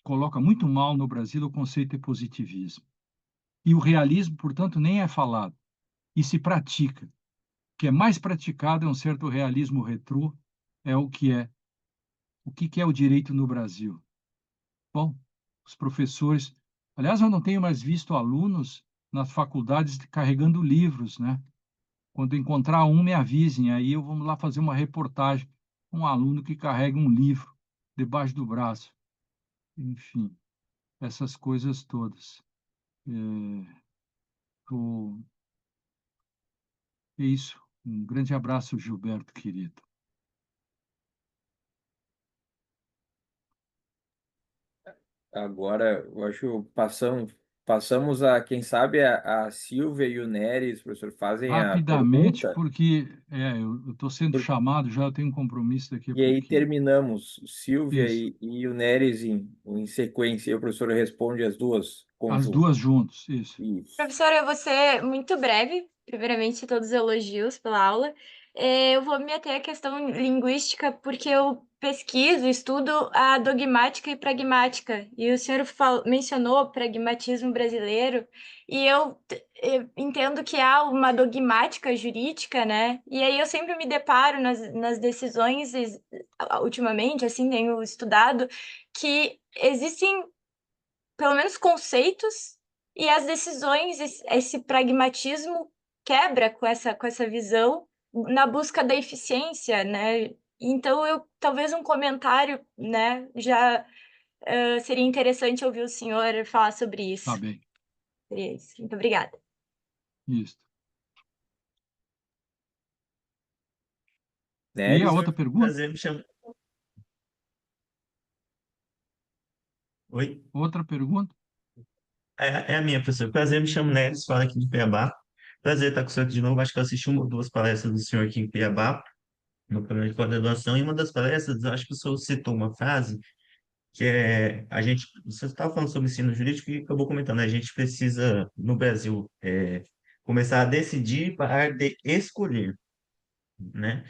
coloca muito mal no Brasil é o conceito de positivismo. E o realismo, portanto, nem é falado. E se pratica. O que é mais praticado é um certo realismo retrô, é o que é. O que é o direito no Brasil? Bom, os professores Aliás, eu não tenho mais visto alunos nas faculdades carregando livros, né? Quando encontrar um, me avisem, aí eu vamos lá fazer uma reportagem com um aluno que carrega um livro debaixo do braço. Enfim, essas coisas todas. Tô- É isso. Um grande abraço, Gilberto, querido. Agora, eu acho que passamos a, quem sabe, a Silvia e o Neres, professor, fazem a Rapidamente, pergunta, porque eu estou sendo por- chamado, já eu tenho um compromisso daqui a e aí pouquinho. terminamos, Silvia Isso, e o Neres em sequência, e o professor responde as duas as conjuntas. duas juntos, isso. Isso. Professora, eu vou ser muito breve. Primeiramente, todos os elogios pela aula. Eu vou me ater à questão linguística, porque eu pesquiso, estudo a dogmática e pragmática. E o senhor mencionou o pragmatismo brasileiro, e eu entendo que há uma dogmática jurídica, né? E aí eu sempre me deparo nas decisões, ultimamente, assim, tenho estudado, que existem pelo menos conceitos, e as decisões, esse pragmatismo quebra com essa visão na busca da eficiência, né? Então, talvez um comentário, né, já seria interessante ouvir o senhor falar sobre Tá isso. bem, Seria isso. Muito obrigada. isso. E a Neres? outra pergunta? Prazer, me chamo. Oi? Outra pergunta? É a minha, professor. Prazer, me chamo Neres, falo aqui de Cuiabá. Prazer estar com o senhor aqui de novo. Acho que eu assisti uma ou duas palestras do senhor aqui em Cuiabá, no programa de pós-graduação, e uma das palestras, eu acho que o senhor citou uma frase que é, você estava falando sobre ensino jurídico e acabou comentando, né? A gente precisa, no Brasil, começar a decidir e parar de escolher, né?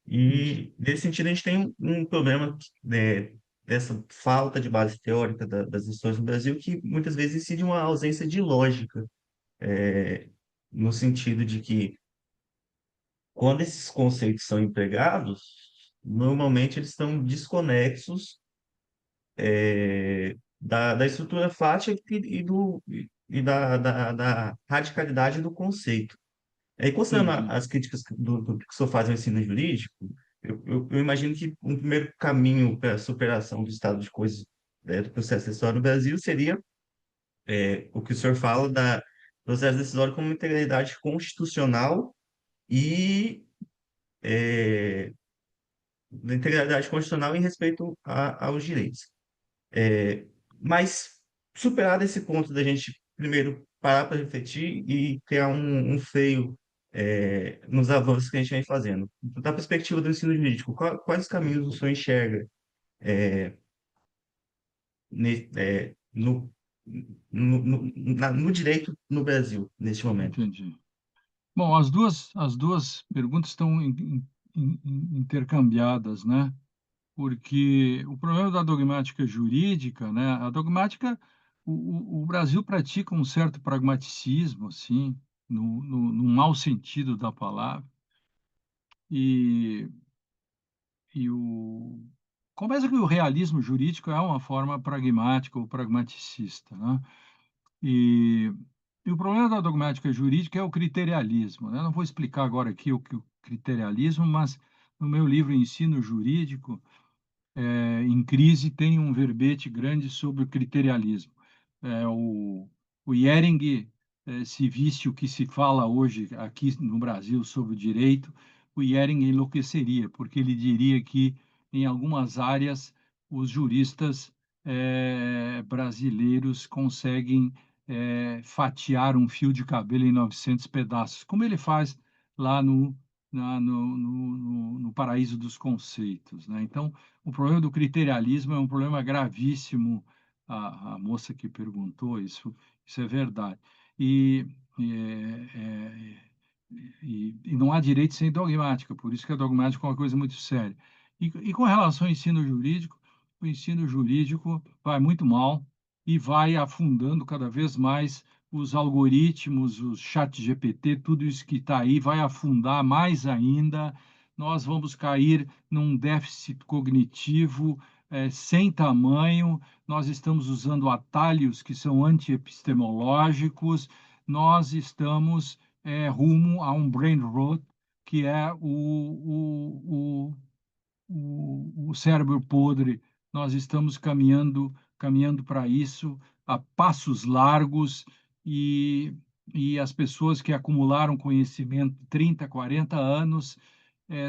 Isso. E, nesse sentido, a gente tem um problema dessa falta de base teórica das lições no Brasil, que muitas vezes incide uma ausência de lógica, no sentido de que, quando esses conceitos são empregados, normalmente eles estão desconexos, da estrutura fática e da radicalidade do conceito. Aí, considerando Entendi. as críticas do que o senhor faz ao ensino jurídico, eu imagino que um primeiro caminho para a superação do estado de coisas, do processo decisório no Brasil seria, o que o senhor fala da processo decisório como integralidade constitucional e da integralidade constitucional em respeito aos direitos. Mas, superado esse ponto da gente primeiro parar para refletir e criar um freio, nos avanços que a gente vem fazendo. Da perspectiva do ensino jurídico, quais os caminhos o senhor enxerga no direito no Brasil, neste momento? Entendi. Bom, as duas perguntas estão intercambiadas, né? Porque o problema da dogmática jurídica, né? A dogmática, o Brasil pratica um certo pragmaticismo, assim, no mau sentido da palavra, e, começa que o realismo jurídico é uma forma pragmática ou pragmaticista, né? E, o problema da dogmática jurídica é o criterialismo, né? Eu não vou explicar agora aqui o que o criterialismo, mas no meu livro Ensino Jurídico, em crise, tem um verbete grande sobre o criterialismo. O Hering, se visse o que se fala hoje aqui no Brasil sobre o direito, o Hering enlouqueceria, porque ele diria que, em algumas áreas, os juristas brasileiros conseguem fatiar um fio de cabelo em 900 pedaços, como ele faz lá no Paraíso dos Conceitos, né? Então, o problema do criterialismo é um problema gravíssimo. A moça que perguntou isso é verdade. E, e, é, é, e não há direito sem dogmática, por isso que a dogmática é uma coisa muito séria. E com relação ao ensino jurídico, o ensino jurídico vai muito mal e vai afundando cada vez mais os algoritmos, os chat GPT, tudo isso que está aí vai afundar mais ainda. Nós vamos cair num déficit cognitivo sem tamanho, nós estamos usando atalhos que são antiepistemológicos, nós estamos rumo a um brain rot, que é o cérebro podre. Nós estamos caminhando para isso a passos largos e as pessoas que acumularam conhecimento 30, 40 anos,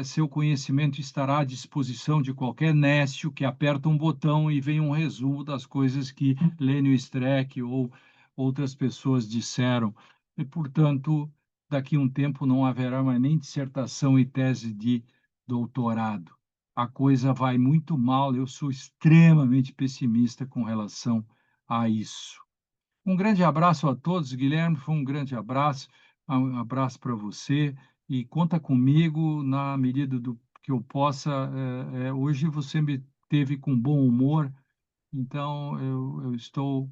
seu conhecimento estará à disposição de qualquer nécio que aperta um botão e vem um resumo das coisas que Lênio Streck ou outras pessoas disseram. E, portanto, daqui a um tempo não haverá mais nem dissertação e tese de doutorado. A coisa vai muito mal, eu sou extremamente pessimista com relação a isso. Um grande abraço a todos, Guilherme, foi um grande abraço, um abraço para você, e conta comigo na medida do que eu possa. Hoje você me teve com bom humor, então eu estou,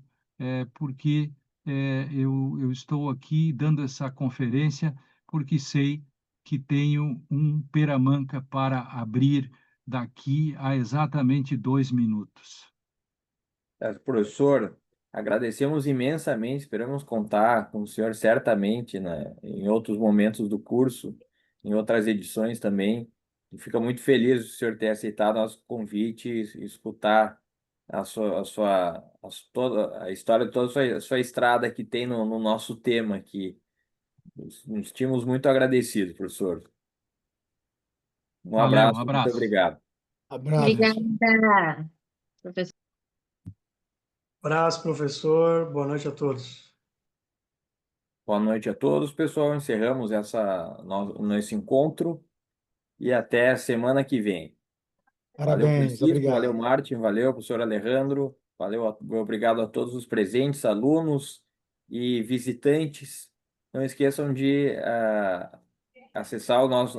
porque eu estou aqui dando essa conferência, porque sei que tenho um peramanca para abrir daqui a exatamente 2 minutos. Professor, agradecemos imensamente, esperamos contar com o senhor certamente, né, em outros momentos do curso, em outras edições também. E fica muito feliz o senhor ter aceitado nosso convite e escutar toda a história de toda a sua estrada que tem no nosso tema aqui. Nos sentimos muito agradecidos, professor. Um Valeu, um abraço, muito abraço. obrigado. Abraço. Obrigada, professor. Abraço, professor. Boa noite a todos. Boa noite a todos, pessoal. Encerramos nosso encontro e até semana que vem. Valeu, Parabéns, Francisco, valeu, obrigado. Martin, valeu, professor Alejandro, valeu, obrigado a todos os presentes, alunos e visitantes. Não esqueçam de acessar o nosso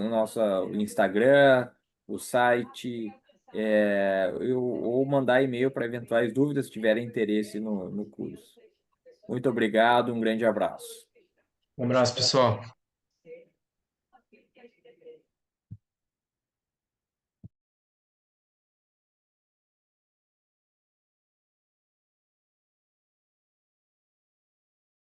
Instagram, o site, ou mandar e-mail para eventuais dúvidas se tiverem interesse no curso. Muito obrigado, um grande abraço. Um abraço, pessoal.